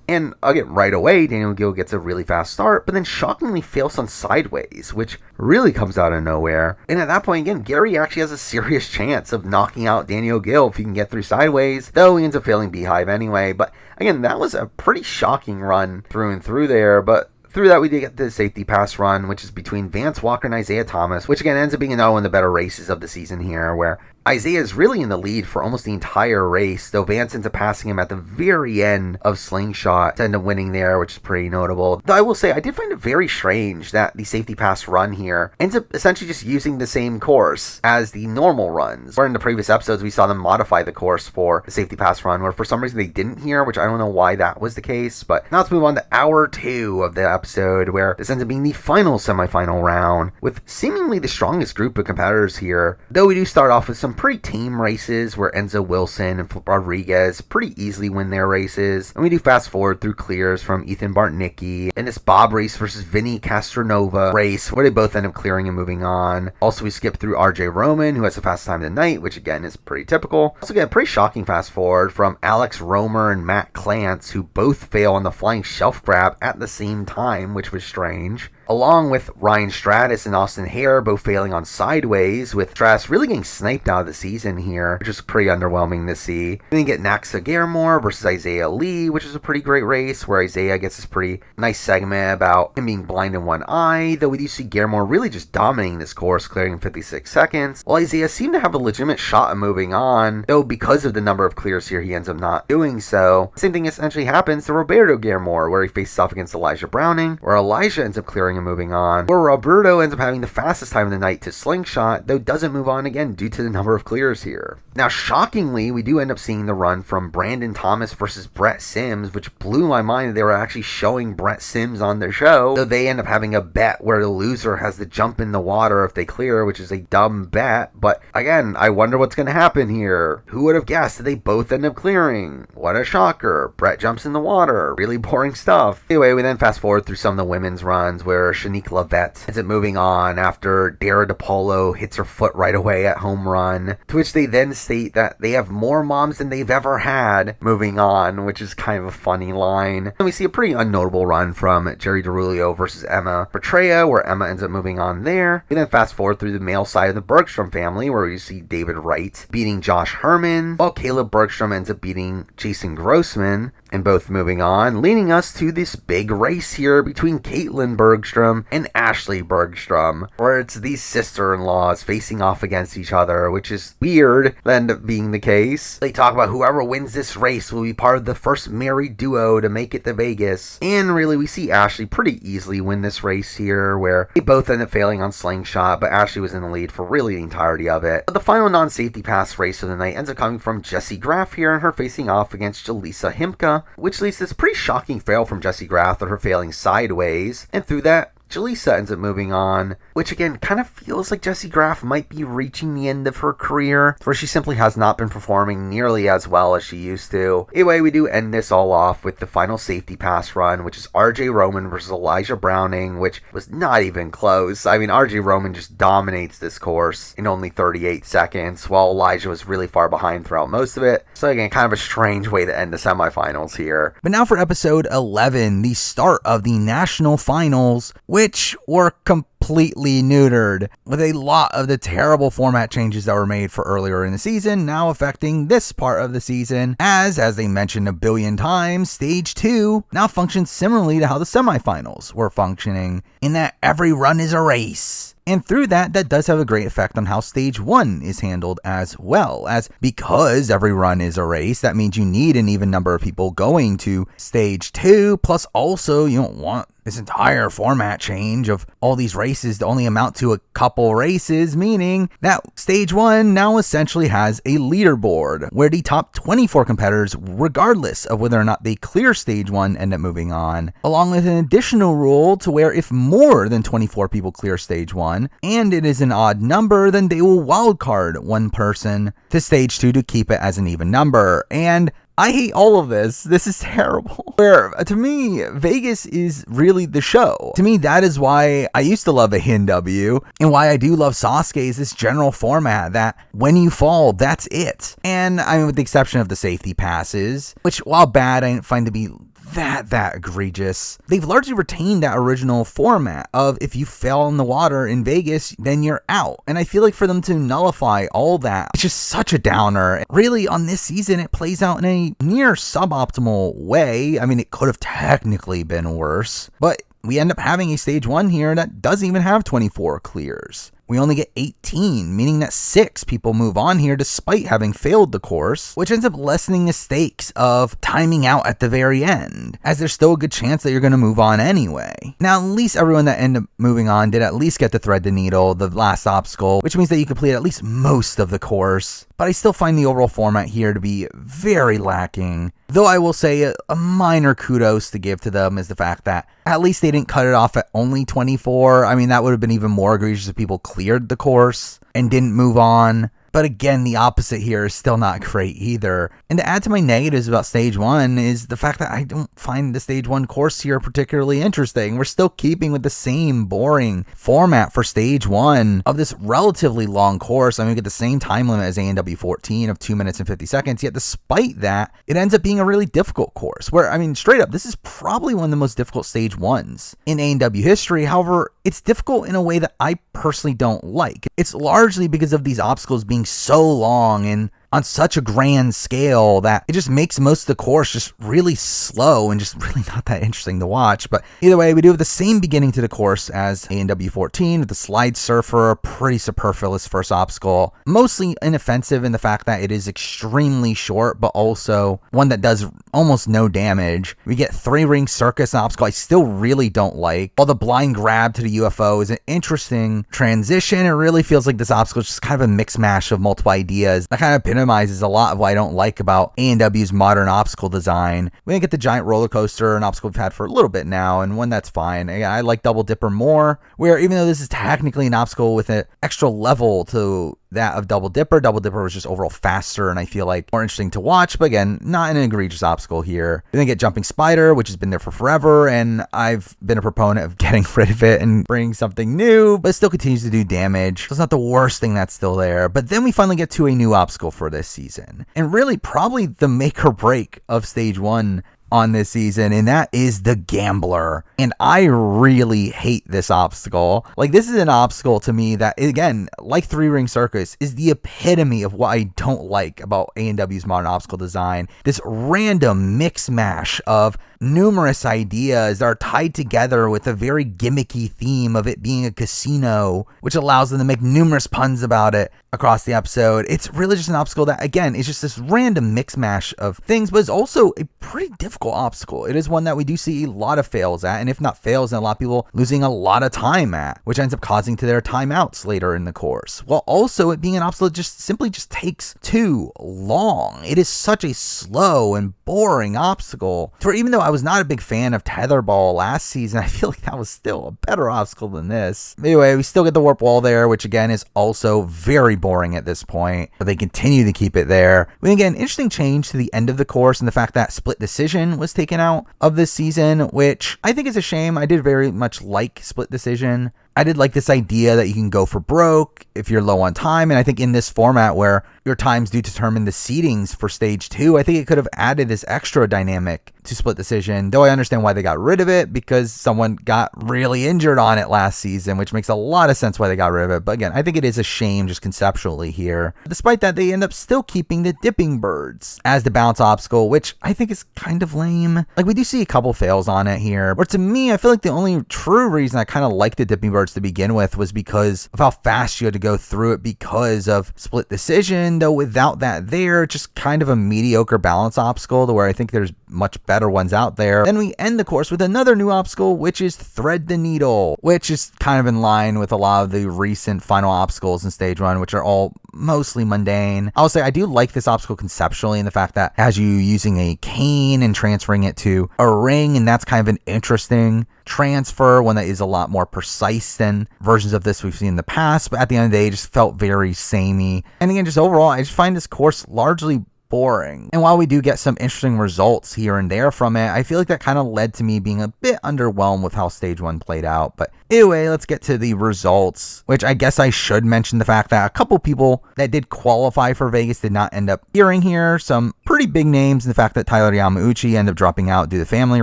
And again, right away, Daniel Gill gets a really fast start, but then shockingly fails on sideways, which really comes out of nowhere. And at that point, again, Gary actually has a serious chance of knocking out Daniel Gill if he can get through sideways, though he ends up failing Beehive anyway. But again, that was a pretty shocking run through and through there, but through that, we did get the safety pass run, which is between Vance Walker and Isaiah Thomas, which again ends up being another one of the better races of the season here, where Isaiah is really in the lead for almost the entire race, though Vance ends up passing him at the very end of Slingshot to end up winning there, which is pretty notable. Though I will say, I did find it very strange that the safety pass run here ends up essentially just using the same course as the normal runs, where in the previous episodes we saw them modify the course for the safety pass run, where for some reason they didn't here, which I don't know why that was the case. But now let's move on to hour 2 of the episode, where this ends up being the final semifinal round, with seemingly the strongest group of competitors here, though we do start off with some pretty tame races where Enzo Wilson and Flip Rodriguez pretty easily win their races, and we do fast forward through clears from Ethan Bartnicki and this Bob Race versus Vinny Castronova race where they both end up clearing and moving on. Also, we skip through RJ Roman, who has the fastest time of the night, which again is pretty typical. Also get a pretty shocking fast forward from Alex Romer and Matt Clance, who both fail on the flying shelf grab at the same time, which was strange, along with Ryan Stratus and Austin Hare both failing on sideways, with Stratus really getting sniped out of the season here, which is pretty underwhelming to see. Then you get Naxa Garemore versus Isaiah Lee, which is a pretty great race, where Isaiah gets this pretty nice segment about him being blind in one eye, though we do see Garemore really just dominating this course, clearing in 56 seconds, while Isaiah seemed to have a legitimate shot at moving on, though because of the number of clears here, he ends up not doing so. Same thing essentially happens to Roberto Garemore, where he faces off against Elijah Browning, where Elijah ends up clearing and moving on, where Roberto ends up having the fastest time of the night to Slingshot, though doesn't move on again due to the number of clears here. Now, shockingly, we do end up seeing the run from Brandon Thomas versus Brett Sims, which blew my mind that they were actually showing Brett Sims on their show, though they end up having a bet where the loser has to jump in the water if they clear, which is a dumb bet. But again, I wonder what's going to happen here. Who would have guessed that they both end up clearing? What a shocker. Brett jumps in the water. Really boring stuff. Anyway, we then fast forward through some of the women's runs where Shanique Lavette ends up moving on after Dara DePaulo hits her foot right away at home run, to which they then state that they have more moms than they've ever had moving on, which is kind of a funny line. And we see a pretty unnotable run from Jerry DeRulio versus Emma Petrea, where Emma ends up moving on there. We then fast forward through the male side of the Bergstrom family, where you see David Wright beating Josh Herman, while Caleb Bergstrom ends up beating Jason Grossman, and both moving on, leading us to this big race here between Caitlin Bergstrom and Ashley Bergstrom, where it's these sister-in-laws facing off against each other, which is weird that ended up being the case. They talk about whoever wins this race will be part of the first married duo to make it to Vegas, and really we see Ashley pretty easily win this race here, where they both end up failing on Slingshot, but Ashley was in the lead for really the entirety of it. But the final non-safety pass race of the night ends up coming from Jessie Graff here, and her facing off against Jaleesa Himka, which leads to this pretty shocking fail from Jessie Graff with her failing sideways, and through that, Jaleesa ends up moving on, which again kind of feels like Jessie Graff might be reaching the end of her career, where she simply has not been performing nearly as well as she used to. Anyway, we do end this all off with the final safety pass run, which is RJ Roman versus Elijah Browning, which was not even close. I mean, RJ Roman just dominates this course in only 38 seconds, while Elijah was really far behind throughout most of it. So again, kind of a strange way to end the semifinals here. But now for episode 11, the start of the national finals, which were completely neutered, with a lot of the terrible format changes that were made for earlier in the season now affecting this part of the season, as they mentioned a billion times, Stage 2 now functions similarly to how the semifinals were functioning, in that every run is a race. And through that does have a great effect on how Stage 1 is handled as well, as because every run is a race, that means you need an even number of people going to Stage 2, plus also you don't want this entire format change of all these races to only amount to a couple races, meaning that stage 1 now essentially has a leaderboard where the top 24 competitors, regardless of whether or not they clear stage 1, end up moving on, along with an additional rule to where if more than 24 people clear stage 1 and it is an odd number, then they will wildcard one person to stage 2 to keep it as an even number. And I hate all of this. This is terrible. Where, to me, Vegas is really the show. To me, that is why I used to love A&W, and why I do love Sasuke is this general format that when you fall, that's it. And I mean, with the exception of the safety passes, which, while bad, I didn't find to be that egregious. They've largely retained that original format of if you fell in the water in Vegas, then you're out. And I feel like for them to nullify all that, it's just such a downer. Really, on this season, it plays out in a near suboptimal way. I mean, it could have technically been worse, but we end up having a stage 1 here that doesn't even have 24 clears. We only get 18, meaning that 6 people move on here despite having failed the course, which ends up lessening the stakes of timing out at the very end, as there's still a good chance that you're going to move on anyway. Now, at least everyone that ended up moving on did at least get to thread the needle, the last obstacle, which means that you complete at least most of the course. But I still find the overall format here to be very lacking. Though I will say a minor kudos to give to them is the fact that at least they didn't cut it off at only 24. I mean, that would have been even more egregious if people cleared the course and didn't move on. But again, the opposite here is still not great either. And to add to my negatives about stage 1 is the fact that I don't find the stage 1 course here particularly interesting. We're still keeping with the same boring format for stage 1 of this relatively long course. I mean, we get the same time limit as A&W 14 of 2 minutes and 50 seconds. Yet despite that, it ends up being a really difficult course where, I mean, straight up, this is probably one of the most difficult stage 1s in A&W history. However, it's difficult in a way that I personally don't like. It's largely because of these obstacles being so long and on such a grand scale that it just makes most of the course just really slow and just really not that interesting to watch. But either way, we do have the same beginning to the course as A&W 14 with the slide surfer, a pretty superfluous first obstacle, mostly inoffensive in the fact that it is extremely short, but also one that does almost no damage. We get 3-ring circus, an obstacle I still really don't like. While the blind grab to the UFO is an interesting transition, it really feels like this obstacle is just kind of a mix mash of multiple ideas that kind of epitomizes a lot of what I don't like about A&W's modern obstacle design. We didn't get the giant roller coaster, an obstacle we've had for a little bit now, and one that's fine. I like Double Dipper more, where even though this is technically an obstacle with an extra level to that of Double Dipper was just overall faster and I feel like more interesting to watch, but again, not an egregious obstacle here. We then get Jumping Spider, which has been there for forever, and I've been a proponent of getting rid of it and bringing something new, but it still continues to do damage. So it's not the worst thing that's still there. But then we finally get to a new obstacle for this season, and really probably the make or break of stage 1 on this season, and that is the Gambler. And I really hate this obstacle. Like, this is an obstacle to me that, again, like 3-ring circus, is the epitome of what I don't like about A&W's modern obstacle design. This random mix mash of numerous ideas that are tied together with a very gimmicky theme of it being a casino, which allows them to make numerous puns about it across the episode. It's really just an obstacle that, again, is just this random mix mash of things, but it's also a pretty difficult obstacle. It is one that we do see a lot of fails at, and if not fails, then a lot of people losing a lot of time at, which ends up causing to their timeouts later in the course, while also it being an obstacle that just simply takes too long. It is such a slow and boring obstacle to where, even though I was not a big fan of Tetherball last season, I feel like that was still a better obstacle than this. Anyway, we still get the warp wall there, which again is also very boring at this point, but they continue to keep it there. We then get an interesting change to the end of the course and the fact that Split Decision was taken out of this season, which I think is a shame. I did very much like Split Decision. I did like this idea that you can go for broke if you're low on time, and I think in this format where your times do determine the seedings for stage 2, I think it could have added this extra dynamic to Split Decision, though I understand why they got rid of it, because someone got really injured on it last season, which makes a lot of sense why they got rid of it. But again, I think it is a shame just conceptually here. Despite that, they end up still keeping the Dipping Birds as the bounce obstacle, which I think is kind of lame. Like, we do see a couple fails on it here, but to me, I feel like the only true reason I kind of like the Dipping Birds to begin with was because of how fast you had to go through it because of Split Decision. Again, though, without that there, just kind of a mediocre balance obstacle to where I think there's much better ones out there. Then we end the course with another new obstacle, which is Thread the Needle, which is kind of in line with a lot of the recent final obstacles in Stage 1, which are all mostly mundane. I'll say I do like this obstacle conceptually, and the fact that it has you using a cane and transferring it to a ring, and that's kind of an interesting transfer, one that is a lot more precise than versions of this we've seen in the past, but at the end of the day, it just felt very samey. And again, just overall, I just find this course largely boring. And while we do get some interesting results here and there from it, I feel like that kind of led to me being a bit underwhelmed with how Stage 1 played out. But anyway, let's get to the results, which I guess I should mention the fact that a couple people that did qualify for Vegas did not end up appearing here. Some pretty big names, and the fact that Tyler Yamauchi ended up dropping out due to family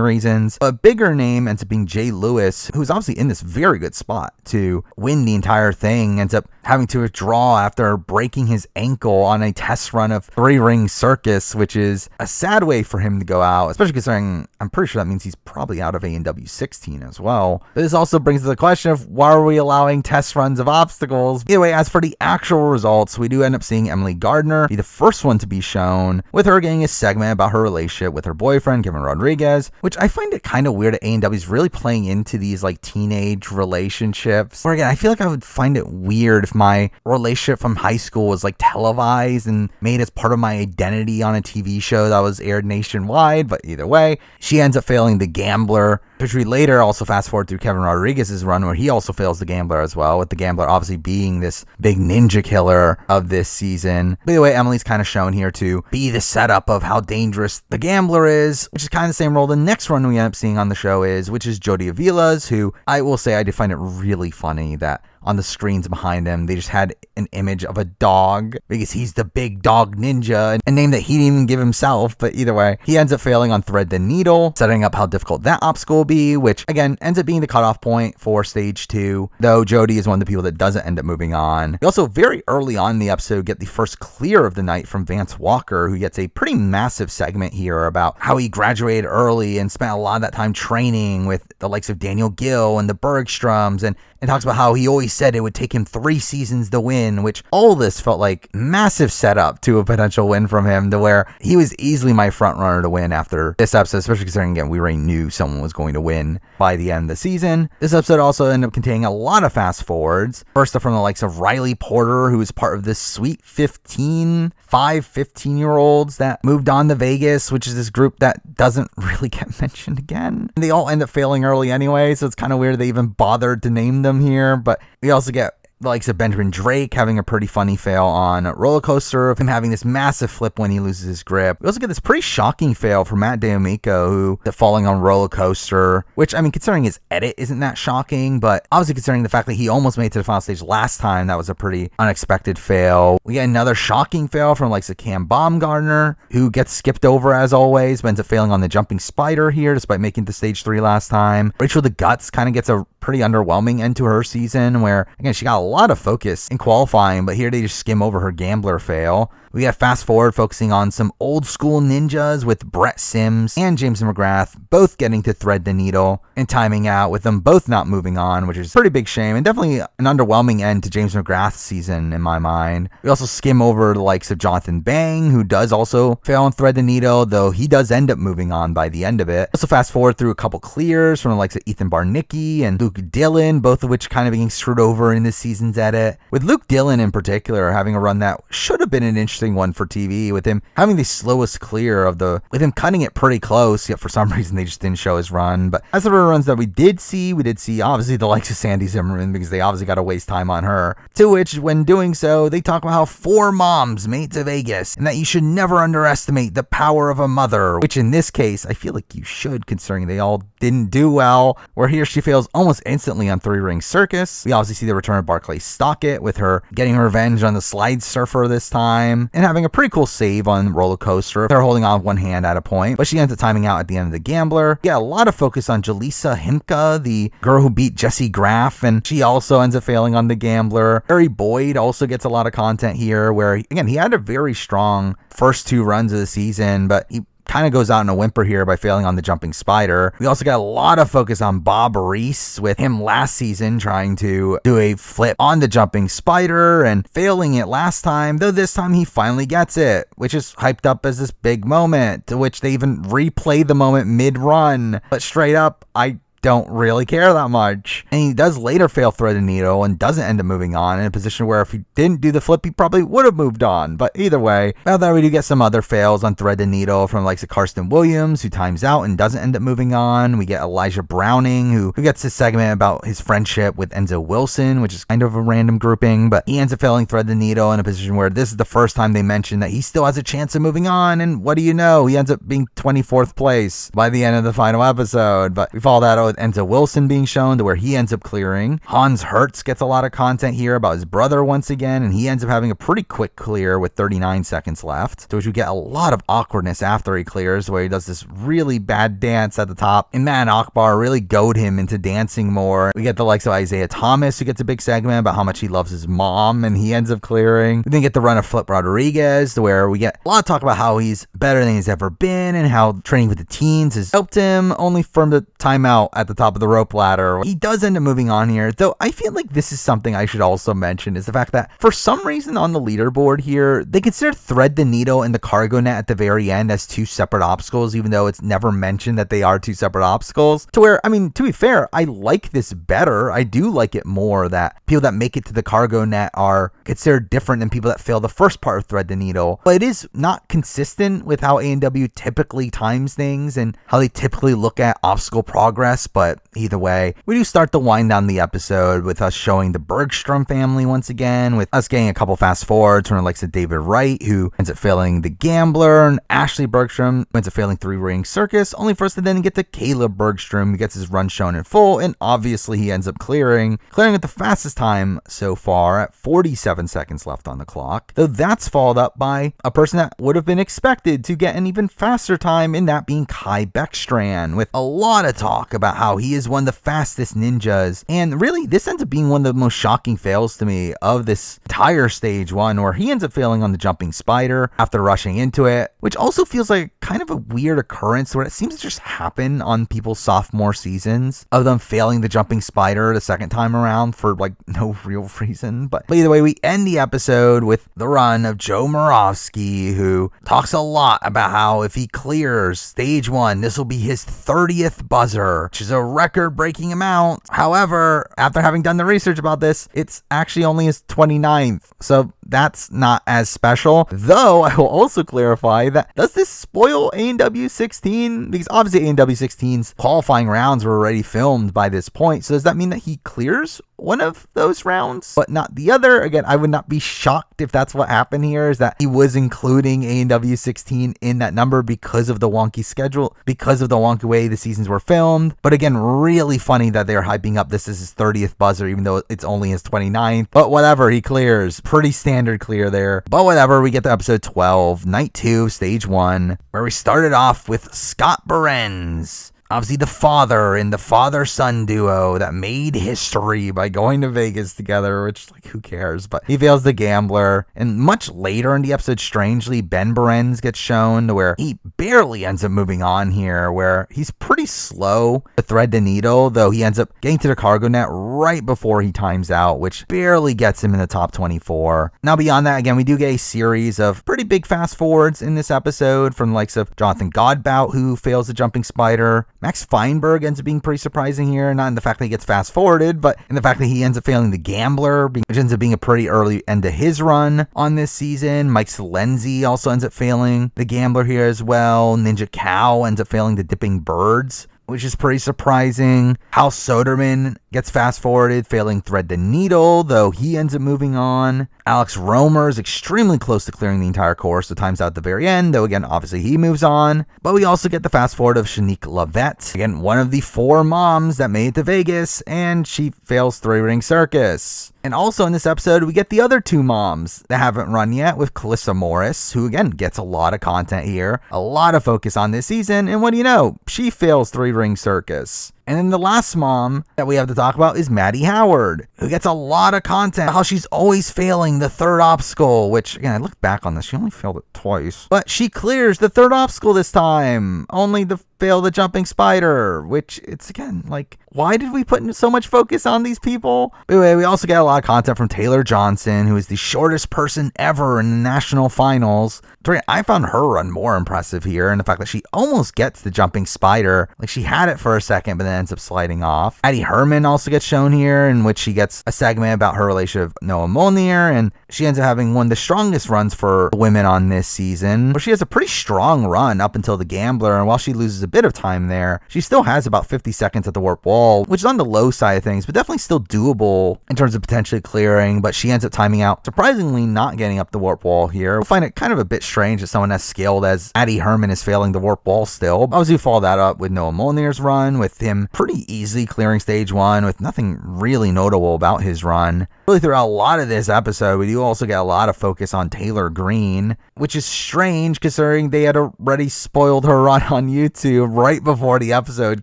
reasons. A bigger name ends up being Jay Lewis, who's obviously in this very good spot to win the entire thing, ends up having to withdraw after breaking his ankle on a test run of 3-ring circus, which is a sad way for him to go out, especially considering I'm pretty sure that means he's probably out of A&W 16 as well. But this also brings to the question of why are we allowing test runs of obstacles? Either way, as for the actual results, we do end up seeing Emily Gardner be the first one to be shown, with her getting a segment about her relationship with her boyfriend, Kevin Rodriguez, which I find it kind of weird that A&W is really playing into these like teenage relationships. Where again, I feel like I would find it weird if my relationship from high school was like televised and made as part of my identity on a TV show that was aired nationwide. But either way, she ends up failing The Gambler, which we later also fast forward through Kevin Rodriguez's run where he also fails The Gambler as well, with The Gambler obviously being this big ninja killer of this season. By the way, Emily's kind of shown here to be the setup of how dangerous The Gambler is, which is kind of the same role the next run we end up seeing on the show is, which is Jody Avila's, who I will say I did find it really funny that on the screens behind him, they just had an image of a dog because he's the big dog ninja, a name that he didn't even give himself. But either way, he ends up failing on Thread the Needle, setting up how difficult that obstacle will be, which again ends up being the cutoff point for Stage 2, though Jody is one of the people that doesn't end up moving on. We also very early on in the episode get the first clear of the night from Vance Walker, who gets a pretty massive segment here about how he graduated early and spent a lot of that time training with the likes of Daniel Gill and the Bergstroms, and talks about how he always said it would take him 3 seasons to win, which all this felt like massive setup to a potential win from him, to where he was easily my front runner to win after this episode, especially considering, again, we already knew someone was going to win by the end of the season. This episode also ended up containing a lot of fast forwards. First up from the likes of Riley Porter, who was part of this sweet 15-year-olds that moved on to Vegas, which is this group that doesn't really get mentioned again. They all end up failing early anyway, so it's kind of weird they even bothered to name them here. But we also get the likes of Benjamin Drake having a pretty funny fail on Roller Coaster, of him having this massive flip when he loses his grip. We also get this pretty shocking fail from Matt D'Amico, who falling on Roller Coaster, which, I mean, considering his edit isn't that shocking, but obviously considering the fact that he almost made it to the final stage last time, that was a pretty unexpected fail. We get another shocking fail from likes of Cam Baumgartner, who gets skipped over as always, but ends up failing on the jumping spider here, despite making it to stage 3 last time. Rachel the Guts kind of gets a pretty underwhelming end to her season, where, again, she got a lot of focus in qualifying, but here they just skim over her Gambler fail. We got fast forward focusing on some old school ninjas with Brett Sims and James McGrath both getting to Thread the Needle and timing out, with them both not moving on, which is a pretty big shame and definitely an underwhelming end to James McGrath's season in my mind. We also skim over the likes of Jonathan Bang, who does also fail on Thread the Needle, though he does end up moving on by the end of it. Also fast forward through a couple clears from the likes of Ethan Barnicki and Luke Dillon, both of which kind of being screwed over in this season's edit, with Luke Dillon in particular having a run that should have been an interesting one for TV, with him having the slowest clear with him cutting it pretty close, yet for some reason they just didn't show his run. But as for the runs that we did see obviously the likes of Sandy Zimmerman, because they obviously got to waste time on her, to which when doing so they talk about how 4 moms made it to Vegas and that you should never underestimate the power of a mother, which in this case I feel like you should, considering they all didn't do well, where here she fails almost instantly on 3-ring circus. We obviously see the return of Barclay Stockett, with her getting revenge on the slide surfer this time and having a pretty cool save on Roller Coaster. They're holding on with one hand at a point, but she ends up timing out at the end of the Gambler. Yeah, a lot of focus on Jaleesa Himka, the girl who beat Jessie Graff, and she also ends up failing on the Gambler. Harry Boyd also gets a lot of content here, where again he had a very strong first 2 runs of the season, but he kind of goes out in a whimper here by failing on the jumping spider. We also got a lot of focus on Bob Reese with him last season trying to do a flip on the jumping spider and failing it last time, though this time he finally gets it, which is hyped up as this big moment, to which they even replay the moment mid-run. But straight up, I don't really care that much. And he does later fail thread the needle and doesn't end up moving on in a position where if he didn't do the flip, he probably would have moved on. But either way, now that we do get some other fails on thread the needle from the likes of Karsten Williams, who times out and doesn't end up moving on. We get Elijah Browning, who gets this segment about his friendship with Enzo Wilson, which is kind of a random grouping, but he ends up failing thread the needle in a position where this is the first time they mention that he still has a chance of moving on. And what do you know? He ends up being 24th place by the end of the final episode. But we follow that out with Enzo Wilson being shown to where he ends up clearing. Hans Hertz gets a lot of content here about his brother once again, and he ends up having a pretty quick clear with 39 seconds left, to which we get a lot of awkwardness after he clears, where he does this really bad dance at the top, and Matt and Akbar really goad him into dancing more. We get the likes of Isaiah Thomas, who gets a big segment about how much he loves his mom, and he ends up clearing. We then get the run of Flip Rodriguez, to where we get a lot of talk about how he's better than he's ever been, and how training with the teens has helped him, only for him to time out at the top of the rope ladder. He does end up moving on here, though I feel like this is something I should also mention, is the fact that for some reason on the leaderboard here, they consider thread the needle and the cargo net at the very end as two separate obstacles, even though it's never mentioned that they are two separate obstacles. To where, I mean, to be fair, I like this better. I do like it more that people that make it to the cargo net are considered different than people that fail the first part of thread the needle. But it is not consistent with how A&W typically times things and how they typically look at obstacle progress, but either way, we do start to wind down the episode with us showing the Bergstrom family once again, with us getting a couple fast forwards from the likes of David Wright, who ends up failing the Gambler, and Ashley Bergstrom, who ends up failing three-ring circus, only for us to then get to Caleb Bergstrom, who gets his run shown in full, and obviously he ends up clearing at the fastest time so far at 47 seconds left on the clock, though that's followed up by a person that would have been expected to get an even faster time, in that being Kai Beckstrand, with a lot of talk about how he is one of the fastest ninjas. And really, this ends up being one of the most shocking fails to me of this entire stage one, where he ends up failing on the jumping spider after rushing into it, which also feels like kind of a weird occurrence where it seems to just happen on people's sophomore seasons, of them failing the jumping spider the second time around for like no real reason. But either way, we end the episode with the run of Joe Moravsky, who talks a lot about how if he clears stage one, this will be his 30th buzzer, which is a record-breaking amount. However, after having done the research about this, it's actually only his 29th, so that's not as special. Though I will also clarify that, does this spoil A&W 16? Because obviously A&W 16's qualifying rounds were already filmed by this point, so does that mean that he clears one of those rounds but not the other? Again, I would not be shocked if that's what happened here, is that he was including A&W 16 in that number because of the wonky schedule, because of the wonky way the seasons were filmed. But again, really funny that they're hyping up this as his 30th buzzer, even though it's only his 29th. But whatever, he clears. Pretty standard clear there. But whatever, we get to episode 12, night 2, stage 1, where we started off with Scott Behrens, obviously the father in the father-son duo that made history by going to Vegas together, which, like, who cares? But he fails the Gambler. And much later in the episode, strangely, Ben Behrens gets shown to where he barely ends up moving on here, where he's pretty slow to thread the needle, though he ends up getting to the cargo net right before he times out, which barely gets him in the top 24. Now, beyond that, again, we do get a series of pretty big fast forwards in this episode from the likes of Jonathan Godbout, who fails the jumping spider. Max Feinberg ends up being pretty surprising here, not in the fact that he gets fast forwarded, but in the fact that he ends up failing the Gambler, which ends up being a pretty early end to his run on this season. Mike Salenzi also ends up failing the Gambler here as well. Ninja Cow ends up failing the Dipping Birds, which is pretty surprising. Hal Soderman gets fast forwarded, failing thread the needle, though he ends up moving on. Alex Romer is extremely close to clearing the entire course, so times out at the very end, though again, obviously he moves on. But we also get the fast forward of Shanique Lavette, again, one of the 4 moms that made it to Vegas, and she fails three-ring circus. And also in this episode, we get the other 2 moms that haven't run yet, with Calissa Morris, who again gets a lot of content here, a lot of focus on this season, and what do you know? She fails three-ring circus. And then the last mom that we have to talk about is Maddie Howard, who gets a lot of content, how she's always failing the third obstacle, which, again, I looked back on this, she only failed it twice. But she clears the third obstacle this time, only to fail the jumping spider, which it's, again, like, why did we put so much focus on these people? Anyway, we also get a lot of content from Taylor Johnson, who is the shortest person ever in the national finals. I found her run more impressive here, and the fact that she almost gets the jumping spider, like she had it for a second, but then ends up sliding off. Addie Herman also gets shown here, in which she gets a segment about her relationship with Noah Molnier, and she ends up having one of the strongest runs for women on this season, where she has a pretty strong run up until the gambler, and while she loses a bit of time there, she still has about 50 seconds at the warp wall, which is on the low side of things, but definitely still doable in terms of potentially clearing, but she ends up timing out, surprisingly not getting up the warp wall here. I find it kind of a bit strange that someone as skilled as Addie Herman is failing the warp wall still. Obviously, follow that up with Noah Molnir's run, with him pretty easily clearing stage 1 with nothing really notable about his run. Really, throughout a lot of this episode, we do also get a lot of focus on Taylor Green, which is strange considering they had already spoiled her run on YouTube right before the episode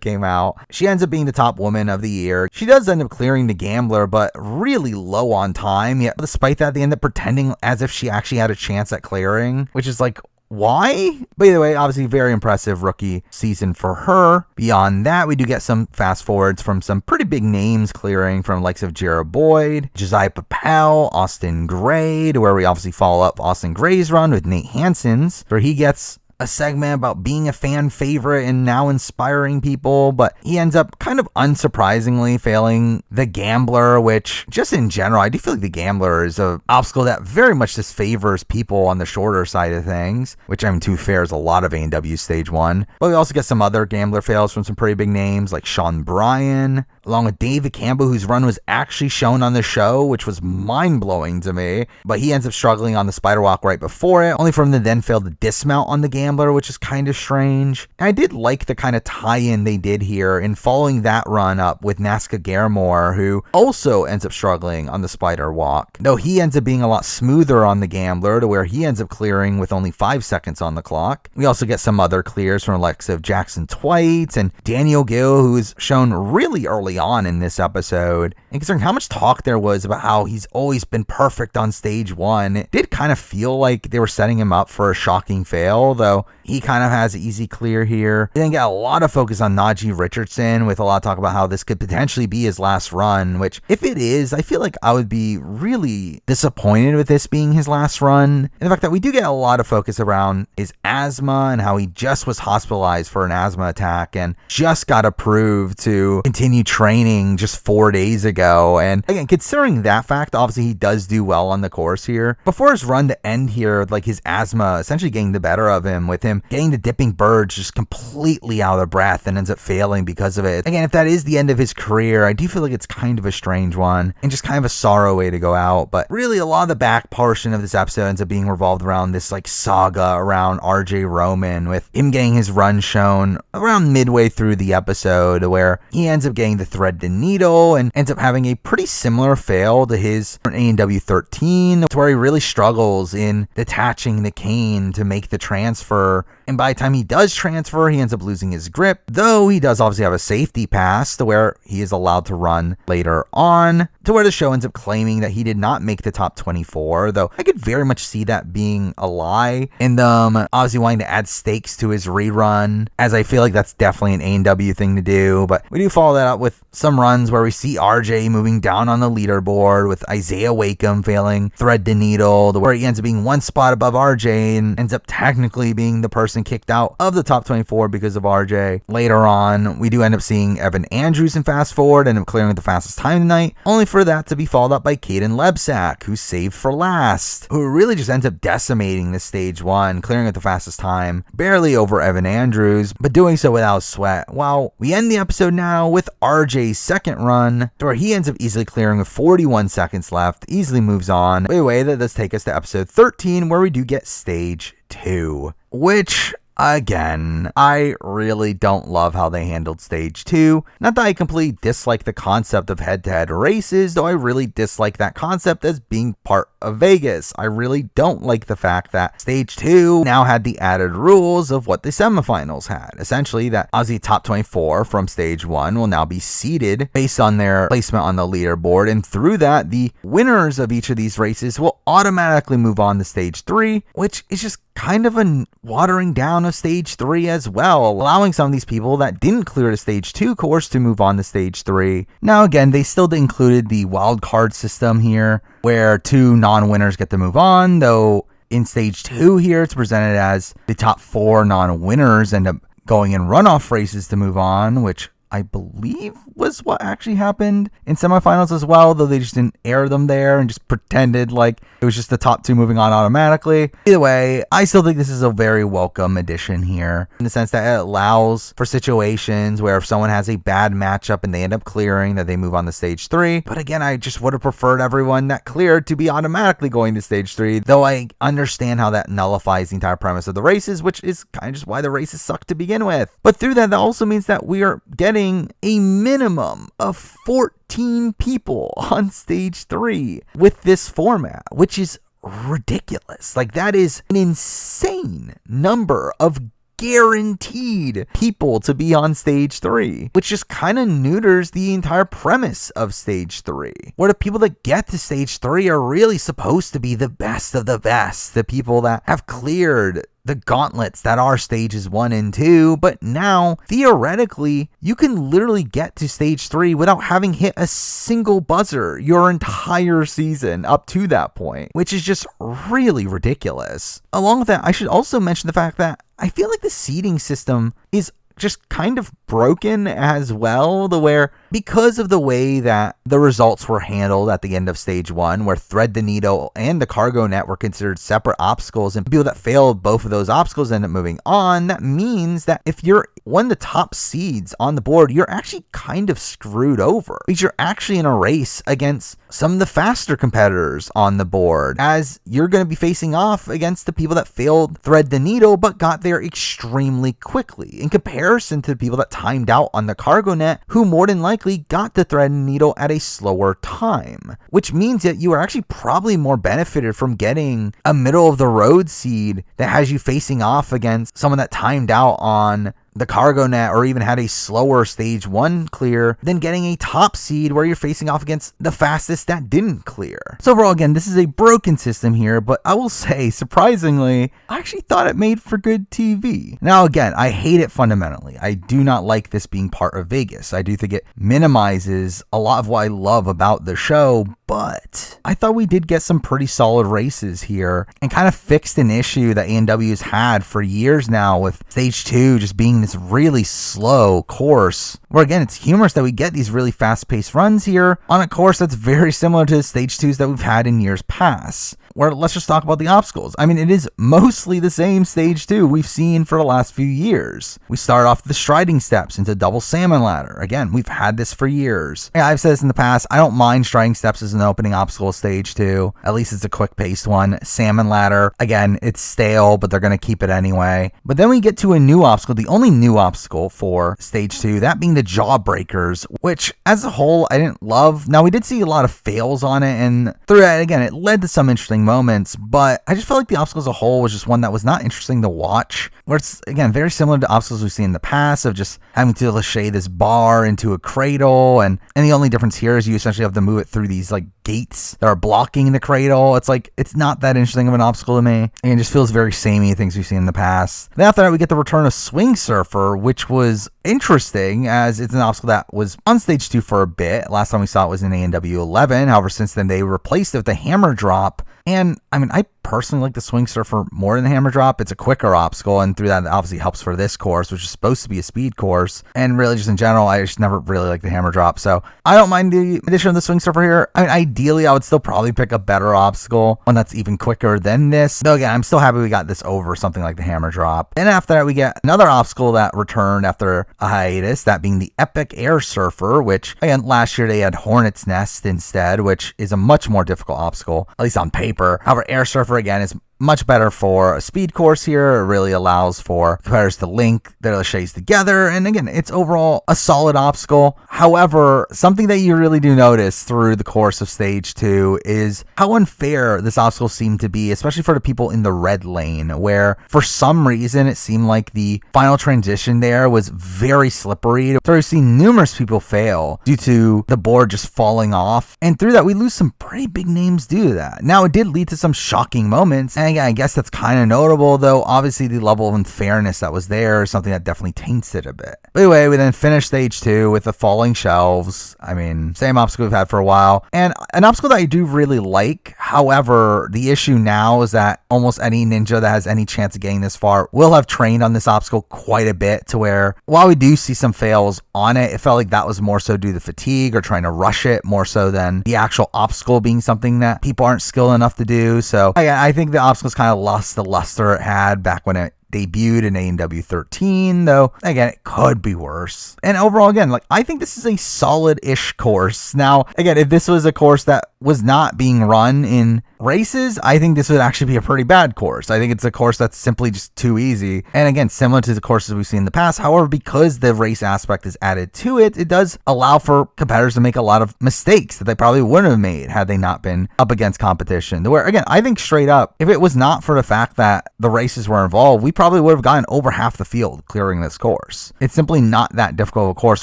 came out. She ends up being the top woman of the year. She does end up clearing the gambler, but really low on time. Yet, despite that, they end up pretending as if she actually had a chance at clearing, which is like, why? But either way, obviously very impressive rookie season for her. Beyond that, we do get some fast forwards from some pretty big names clearing, from likes of Jarrah Boyd, Josiah Papel, Austin Gray, to where we obviously follow up Austin Gray's run with Nate Hansen's, where he gets a segment about being a fan favorite and now inspiring people, but he ends up kind of unsurprisingly failing the gambler, which just in general, I do feel like the gambler is an obstacle that very much disfavors people on the shorter side of things, which, I mean, to be fair, is a lot of A&W stage 1. But we also get some other gambler fails from some pretty big names like Sean Bryan, along with David Campbell, whose run was actually shown on the show, which was mind-blowing to me. But he ends up struggling on the spider walk right before it, only for him to then fail to dismount on the gambler, which is kind of strange. And I did like the kind of tie-in they did here in following that run up with Nazca Garamore, who also ends up struggling on the spider walk, though he ends up being a lot smoother on the gambler, to where he ends up clearing with only 5 seconds on the clock. We also get some other clears from the likes of Jackson Twite and Daniel Gill, who is shown really early on in this episode. And considering how much talk there was about how he's always been perfect on stage 1, it did kind of feel like they were setting him up for a shocking fail, though he kind of has an easy clear here. We then get a lot of focus on Najee Richardson, with a lot of talk about how this could potentially be his last run, which, if it is, I feel like I would be really disappointed with this being his last run. And the fact that we do get a lot of focus around his asthma and how he just was hospitalized for an asthma attack and just got approved to continue training just 4 days ago. And again, considering that fact, obviously he does do well on the course here. Before his run to end here, like his asthma essentially getting the better of him, with him getting the dipping birds just completely out of breath and ends up failing because of it. Again, if that is the end of his career, I do feel like it's kind of a strange one and just kind of a sorrow way to go out. But really, a lot of the back portion of this episode ends up being revolved around this like saga around RJ Roman, with him getting his run shown around midway through the episode, where he ends up getting the thread the needle and ends up having a pretty similar fail to his A&W 13, to where he really struggles in detaching the cane to make the transfer. And by the time he does transfer, he ends up losing his grip, though he does obviously have a safety pass to where he is allowed to run later on, to where the show ends up claiming that he did not make the top 24, though I could very much see that being a lie, and obviously wanting to add stakes to his rerun, as I feel like that's definitely an A&W thing to do. But we do follow that up with some runs where we see RJ moving down on the leaderboard, with Isaiah Wakeham failing thread the needle, to where he ends up being one spot above RJ and ends up technically being the person kicked out of the top 24 because of RJ. Later on, we do end up seeing Evan Andrews in fast forward and clearing with the fastest time tonight, only for that to be followed up by Caden Lebsack, who's saved for last, who really just ends up decimating the stage 1, clearing at the fastest time, barely over Evan Andrews, but doing so without sweat. While we end the episode now with RJ's second run, where he ends up easily clearing with 41 seconds left, easily moves on. Anyway, that does take us to episode 13, where we do get stage 2, which Again, I really don't love how they handled stage 2. Not that I completely dislike the concept of head-to-head races, though I really dislike that concept as being part of Vegas. I really don't like the fact that stage 2 now had the added rules of what the semifinals had. Essentially, that obviously top 24 from stage 1 will now be seeded based on their placement on the leaderboard, and through that, the winners of each of these races will automatically move on to stage 3, which is just kind of a watering down of stage 3 as well, allowing some of these people that didn't clear the stage 2 course to move on to stage 3. Now again, they still included the wild card system here, where 2 non-winners get to move on, though in stage 2 here, it's presented as the top 4 non-winners end up going in runoff races to move on, which I believe was what actually happened in semifinals as well, though they just didn't air them there and just pretended like it was just the top 2 moving on automatically. Either way, I still think this is a very welcome addition here, in the sense that it allows for situations where if someone has a bad matchup and they end up clearing, that they move on to stage 3. But again, I just would have preferred everyone that cleared to be automatically going to stage 3, though I understand how that nullifies the entire premise of the races, which is kind of just why the races suck to begin with. But through that also means that we are getting a minimum of 14 people on stage 3 with this format, which is ridiculous. Like, that is an insane number of guaranteed people to be on stage 3, which just kind of neuters the entire premise of stage 3, where the people that get to stage 3 are really supposed to be the best of the best, the people that have cleared the gauntlets that are stages 1 and 2, but now, theoretically, you can literally get to stage 3 without having hit a single buzzer your entire season up to that point, which is just really ridiculous. Along with that, I should also mention the fact that I feel like the seeding system is just kind of broken as well, where because of the way that the results were handled at the end of stage 1, where Thread the Needle and the Cargo Net were considered separate obstacles, and people that failed both of those obstacles end up moving on, that means that if you're one of the top seeds on the board, you're actually kind of screwed over, because you're actually in a race against some of the faster competitors on the board, as you're going to be facing off against the people that failed Thread the Needle but got there extremely quickly, in comparison to the people that timed out on the Cargo Net, who more than likely got the Thread and Needle at a slower time, which means that you are actually probably more benefited from getting a middle of the road seed that has you facing off against someone that timed out on the Cargo Net or even had a slower stage 1 clear than getting a top seed where you're facing off against the fastest that didn't clear. So overall, again, this is a broken system here, but I will say, surprisingly, I actually thought it made for good TV. Now again, I hate it fundamentally. I do not like this being part of Vegas. I do think it minimizes a lot of what I love about the show, but I thought we did get some pretty solid races here and kind of fixed an issue that A&W's had for years now, with stage 2 just being this really slow course, where again, it's humorous that we get these really fast-paced runs here on a course that's very similar to the stage 2s that we've had in years past. Where let's just talk about the obstacles. I mean, it is mostly the same stage 2 we've seen for the last few years. We start off with the striding steps into double salmon ladder. Again, we've had this for years. Yeah, I've said this in the past, I don't mind striding steps as an opening obstacle stage 2. At least it's a quick-paced one. Salmon ladder, again, it's stale, but they're going to keep it anyway. But then we get to a new obstacle, the only new obstacle for stage 2, that being the jawbreakers, which as a whole, I didn't love. Now, we did see a lot of fails on it, and through that, again, it led to some interesting moments, but I just felt like the obstacle as a whole was just one that was not interesting to watch, where it's, again, very similar to obstacles we've seen in the past of just having to lachey this bar into a cradle, and the only difference here is you essentially have to move it through these like gates that are blocking the cradle. It's like, it's not that interesting of an obstacle to me, and it just feels very samey things we've seen in the past. Then after that, we get the return of Swing Surfer, which was interesting as it's an obstacle that was on stage 2 for a bit. Last time we saw it was in A&W 11. However, since then they replaced it with the hammer drop. And I mean, I personally like the Swing Surfer more than the hammer drop. It's a quicker obstacle, and through that, it obviously helps for this course, which is supposed to be a speed course. And really, just in general, I just never really liked the hammer drop. So I don't mind the addition of the Swing Surfer here. I mean, ideally, I would still probably pick a better obstacle, one that's even quicker than this. Though again, I'm still happy we got this over something like the hammer drop. Then after that, we get another obstacle that returned after a hiatus, that being the Epic Air Surfer, which again, last year they had Hornet's Nest instead, which is a much more difficult obstacle, at least on paper. However, Air Surfer again is much better for a speed course here. It really allows for competitors to link their shades together. And again, it's overall a solid obstacle. However, something that you really do notice through the course of stage 2 is how unfair this obstacle seemed to be, especially for the people in the red lane, where for some reason it seemed like the final transition there was very slippery. So we've seen numerous people fail due to the board just falling off. And through that, we lose some pretty big names due to that. Now, it did lead to some shocking moments. And again, I guess that's kind of notable, though obviously the level of unfairness that was there is something that definitely taints it a bit. But anyway, we then finished stage 2 with the falling shelves. I mean, same obstacle we've had for a while. And an obstacle that I do really like. However, the issue now is that almost any ninja that has any chance of getting this far will have trained on this obstacle quite a bit, to where while we do see some fails on it, it felt like that was more so due to fatigue or trying to rush it more so than the actual obstacle being something that people aren't skilled enough to do. So I think the obstacle's kind of lost the luster it had back when it debuted in AEW 13, though again, it could be worse. And overall, again, like, I think this is a solid-ish course. Now, again, if this was a course that was not being run in races, I think this would actually be a pretty bad course. I think it's a course that's simply just too easy. And again, similar to the courses we've seen in the past. However, because the race aspect is added to it, it does allow for competitors to make a lot of mistakes that they probably wouldn't have made had they not been up against competition. Where, again, I think straight up, if it was not for the fact that the races were involved, we probably would have gotten over half the field clearing this course. It's simply not that difficult of a course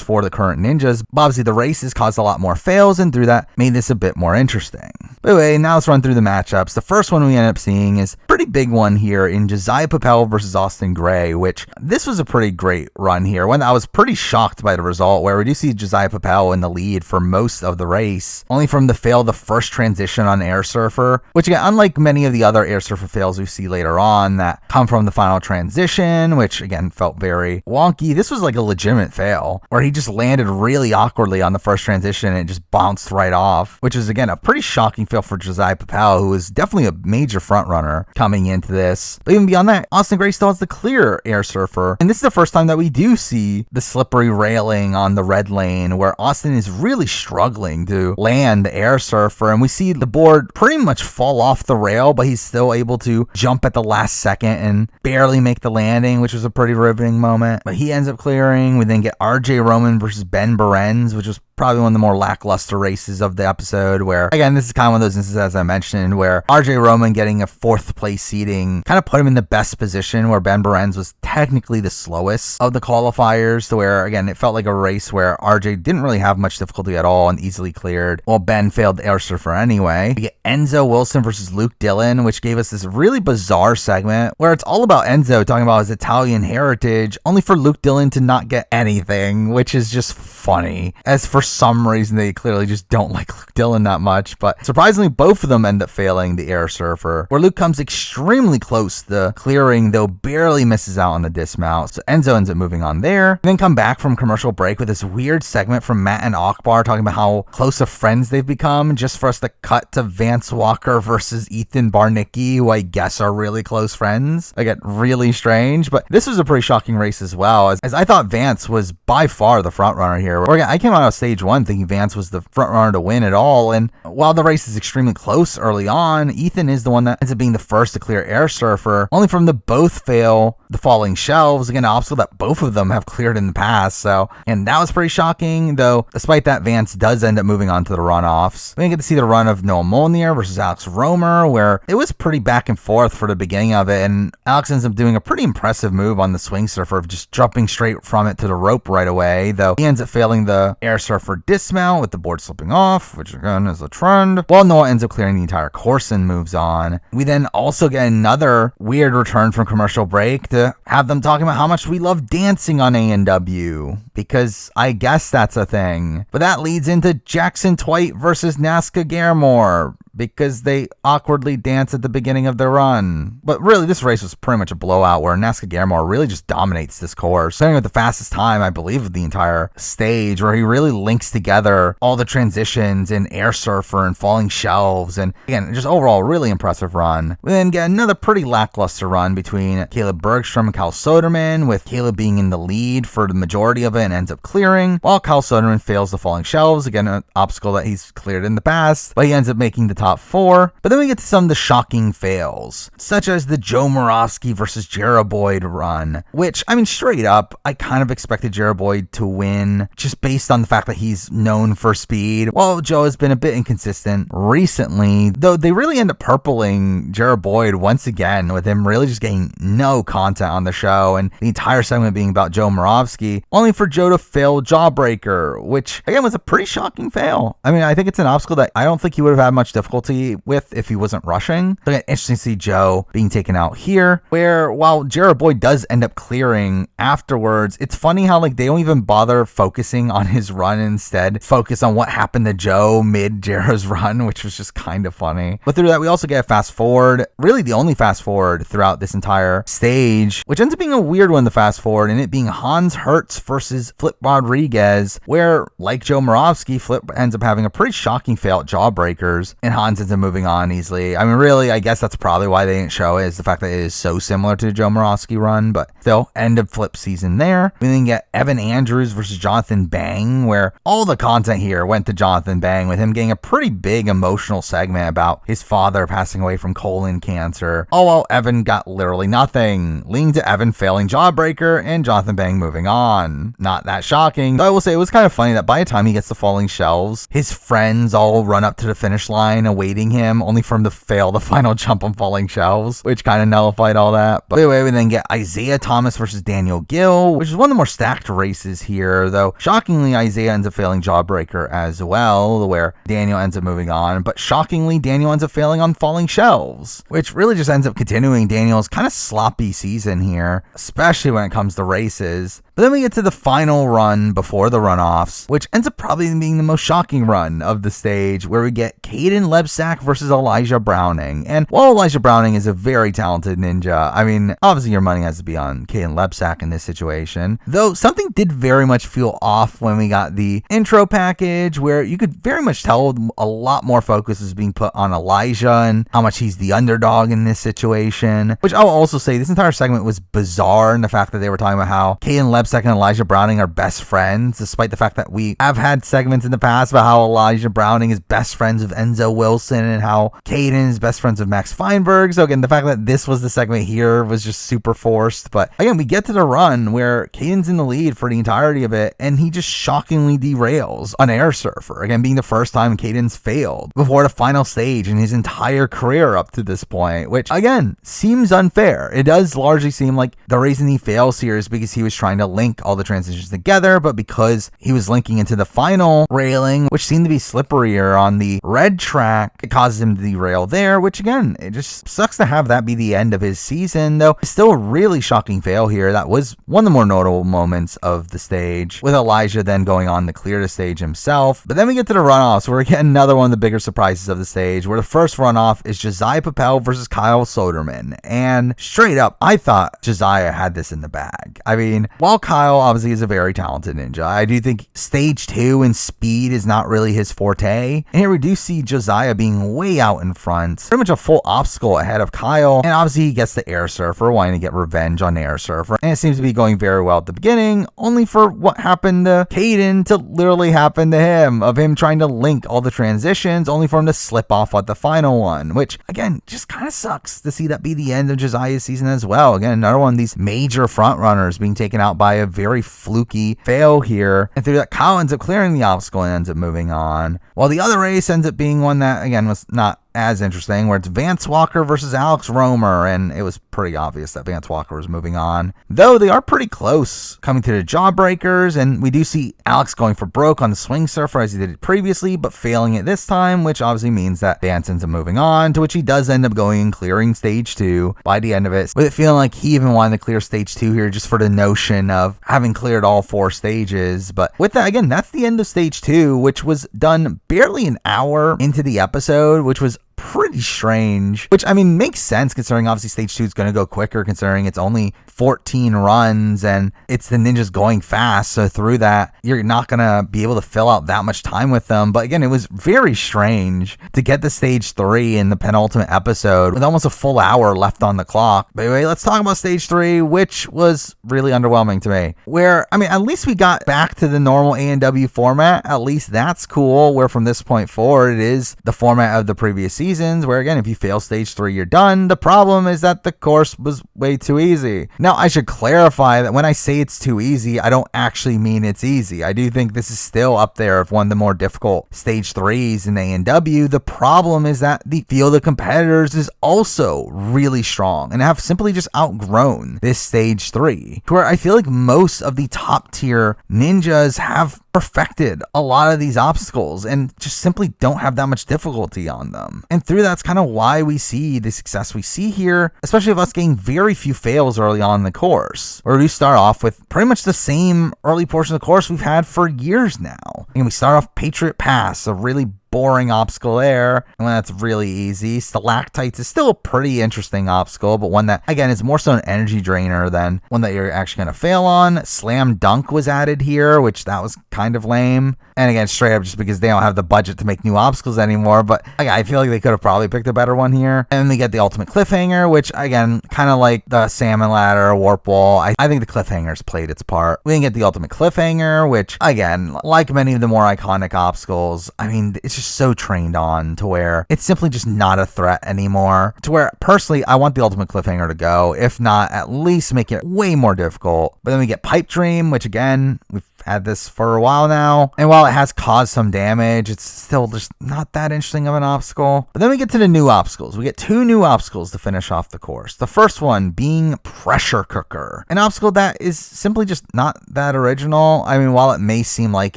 for the current ninjas, but obviously the races caused a lot more fails, and through that made this a bit more interesting. But anyway, now let's run through the matchups. The first one we end up seeing is a pretty big one here in Josiah Papel versus Austin Gray, which this was a pretty great run here. One I was pretty shocked by the result, where we do see Josiah Papel in the lead for most of the race, only from the fail the first transition on Air Surfer, which again, unlike many of the other Air Surfer fails we see later on that come from the final transition, which again felt very wonky, this was like a legitimate fail where he just landed really awkwardly on the first transition and it just bounced right off, which is again a pretty shocking fail for Josiah Papel, who was definitely a major front runner coming into this. But even beyond that, Austin Gray still has the clear Air Surfer, and this is the first time that we do see the slippery railing on the red lane, where Austin is really struggling to land the Air Surfer, and we see the board pretty much fall off the rail, but he's still able to jump at the last second and barely make the landing, which was a pretty riveting moment. But he ends up clearing. We then get RJ Roman versus Ben Berenz, which was probably one of the more lackluster races of the episode, where again, this is kind of one of those instances, as I mentioned, where RJ Roman getting a 4th place seating kind of put him in the best position, where Ben Berenz was technically the slowest of the qualifiers, to where again, it felt like a race where RJ didn't really have much difficulty at all and easily cleared, while Ben failed the Air Surfer anyway. We get Enzo Wilson versus Luke Dillon, which gave us this really bizarre segment where it's all about Enzo talking about his Italian heritage, only for Luke Dillon to not get anything, which is just funny, as for some reason they clearly just don't like Luke Dillon that much. But surprisingly, both of them end up failing the Air Surfer, where Luke comes extremely close to clearing, though barely misses out on the dismount. So Enzo ends up moving on there. Then come back from commercial break with this weird segment from Matt and Akbar talking about how close of friends they've become, just for us to cut to Vance Walker versus Ethan Barnicki, who I guess are really close friends. Again, really strange, but this was a pretty shocking race as well, as I thought Vance was by far the front runner here. Where again, I came out of stage 1 thinking Vance was the front runner to win it all, and while the race is extremely close early on, Ethan is the one that ends up being the first to clear Air Surfer, only from the both fail the falling shelves, again, an obstacle that both of them have cleared in the past. So, and that was pretty shocking, though despite that, Vance does end up moving on to the runoffs. We didn't get to see the run of Noah Molnier versus Alex Romer, where it was pretty back and forth for the beginning of it, and Alex ends up doing a pretty impressive move on the swing surfer of just jumping straight from it to the rope right away, though he ends up failing the Air Surfer dismount with the board slipping off, which again is a trend, while Noah ends up clearing the entire course and moves on. We then also get another weird return from commercial break to have them talking about how much we love dancing on A&W, because I guess that's a thing. But that leads into Jackson Twite versus Nazca Garemore, because they awkwardly dance at the beginning of their run. But really, this race was pretty much a blowout, where Nazca Garemore really just dominates this course, starting with the fastest time, I believe, of the entire stage, where he really links together all the transitions in Air Surfer and falling shelves, and again, just overall really impressive run. We then get another pretty lackluster run between Caleb Bergstrom and Kyle Soderman, with Caleb being in the lead for the majority of it and ends up clearing, while Kyle Soderman fails the falling shelves, again, an obstacle that he's cleared in the past, but he ends up making the top 4. But then we get to some of the shocking fails, such as the Joe Moravsky versus Jeroboyd run, which, I mean, straight up, I kind of expected Jeroboyd to win just based on the fact that he's known for speed. While Joe has been a bit inconsistent recently, though they really end up purpling Jeroboyd once again, with him really just getting no content on the show and the entire segment being about Joe Moravsky, only for Joe to fail Jawbreaker, which again was a pretty shocking fail. I mean, I think it's an obstacle that I don't think he would have had much difficulty with if he wasn't rushing. So again, interesting to see Joe being taken out here, where while Jeroboyd does end up clearing afterwards, it's funny how like they don't even bother focusing on his run, instead focus on what happened to Joe mid Jero's run, which was just kind of funny. But through that, we also get a fast forward, really the only fast forward throughout this entire stage, which ends up being a weird one to fast forward, and it being Hans Hertz versus Flip Rodriguez, where like Joe Moravsky, Flip ends up having a pretty shocking fail at Jawbreakers, and Hans ends up moving on easily. I mean, really, I guess that's probably why they didn't show it, is the fact that it is so similar to the Joe Moravsky run, but still, end of Flip season there. We then get Evan Andrews versus Jonathan Bang, where all the content here went to Jonathan Bang, with him getting a pretty big emotional segment about his father passing away from colon cancer, all while Evan got literally nothing, leading to Evan failing Jawbreaker and Jonathan Bang moving on. Not that shocking, though I will say it was kind of funny that by the time he gets to falling shelves, his friends all run up to the finish line awaiting him, only for him to fail the final jump on falling shelves, which kind of nullified all that. But anyway, we then get Isaiah Thomas versus Daniel Gill, which is one of the more stacked races here, though shockingly Isaiah ends up failing Jawbreaker as well, where Daniel ends up moving on, but shockingly Daniel ends up failing on falling shelves, which really just ends up continuing Daniel's kind of sloppy season here, especially when it comes to races. But then we get to the final run before the runoffs, which ends up probably being the most shocking run of the stage, where we get Caden Lebsack versus Elijah Browning. And while Elijah Browning is a very talented ninja, I mean, obviously your money has to be on Caden Lebsack in this situation, though something did very much feel off when we got the intro package, where you could very much tell a lot more focus is being put on Elijah and how much he's the underdog in this situation, which I'll also say this entire segment was bizarre in the fact that they were talking about how Caden Lebsack and Elijah Browning are best friends, despite the fact that we have had segments in the past about how Elijah Browning is best friends with Enzo Wilson and how Caden is best friends with Max Feinberg. So again, the fact that this was the segment here was just super forced. But again, we get to the run where Caden's in the lead for the entirety of it, and he just shockingly derails on Air Surfer, again being the first time Caden's failed before the final stage in his entire career up to this point, which again seems unfair. It does largely seem like the reason he fails here is because he was trying to link all the transitions together, but because he was linking into the final railing, which seemed to be slipperier on the red track, it causes him to derail there, which again, it just sucks to have that be the end of his season, though it's still a really shocking fail here. That was one of the more notable moments of the stage, with Elijah then going on to clear the stage himself. But then we get to the runoffs, where we get another one of the bigger surprises of the stage, where the first runoff is Josiah Papel versus Kyle Soderman. And straight up, I thought Josiah had this in the bag. I mean, while Kyle obviously is a very talented ninja, I do think stage 2 and speed is not really his forte. And here we do see Josiah being way out in front, pretty much a full obstacle ahead of Kyle. And obviously he gets the Air Surfer, wanting to get revenge on Air Surfer. And it seems to be going very well at the beginning, only for what happened to Caden to literally happen to him, of him trying to link all the transitions, only for him to slip off at the final one, which again, just kind of sucks to see that be the end of Josiah's season as well. Again, another one of these major front runners being taken out by a very fluky fail here. And through that, Kyle ends up clearing the obstacle and ends up moving on, while the other race ends up being one that again was not as interesting, where it's Vance Walker versus Alex Romer, and it was pretty obvious that Vance Walker was moving on, though they are pretty close coming to the Jawbreakers, and we do see Alex going for broke on the swing surfer as he did it previously, but failing it this time, which obviously means that Vance ends up moving on, to which he does end up going and clearing stage 2 by the end of it, with it feeling like he even wanted to clear stage 2 here just for the notion of having cleared all 4 stages. But with that, again, that's the end of stage 2, which was done barely an hour into the episode, which was pretty strange, which I mean makes sense considering obviously stage 2 is going to go quicker considering it's only 14 runs and it's the ninjas going fast. So through that, you're not going to be able to fill out that much time with them. But again, it was very strange to get to stage 3 in the penultimate episode with almost a full hour left on the clock. But anyway, let's talk about stage 3, which was really underwhelming to me. Where, I mean, at least we got back to the normal A&W format. At least that's cool. Where from this point forward, it is the format of the previous seasons, where again, if you fail stage 3, you're done. The problem is that the course was way too easy. Now, I should clarify that when I say it's too easy, I don't actually mean it's easy. I do think this is still up there of one of the more difficult stage 3s in A&W. The problem is that the field of competitors is also really strong and have simply just outgrown this stage 3, to where I feel like most of the top tier ninjas have perfected a lot of these obstacles and just simply don't have that much difficulty on them. And through that's kind of why we see the success we see here, especially of us getting very few fails early on in the course, where we start off with pretty much the same early portion of the course we've had for years now. And we start off Patriot Pass, a really boring obstacle there, and that's really easy. Stalactites is still a pretty interesting obstacle, but one that, again, is more so an energy drainer than one that you're actually going to fail on. Slam Dunk was added here, which that was kind of lame. And again, straight up just because they don't have the budget to make new obstacles anymore, but again, I feel like they could have probably picked a better one here. And then they get the ultimate cliffhanger, which again, kind of like the salmon ladder, warp wall. I think the cliffhanger's played its part. We didn't get the ultimate cliffhanger, which again, like many of the more iconic obstacles, I mean, it's just so trained on to where it's simply just not a threat anymore, to where personally I want the ultimate cliffhanger to go, if not at least make it way more difficult. But then we get Pipe Dream, which again, we've had this for a while now, and while it has caused some damage, it's still just not that interesting of an obstacle. But then we get to the new obstacles. We get 2 new obstacles to finish off the course. The first one being Pressure Cooker, an obstacle that is simply just not that original. I mean, while it may seem like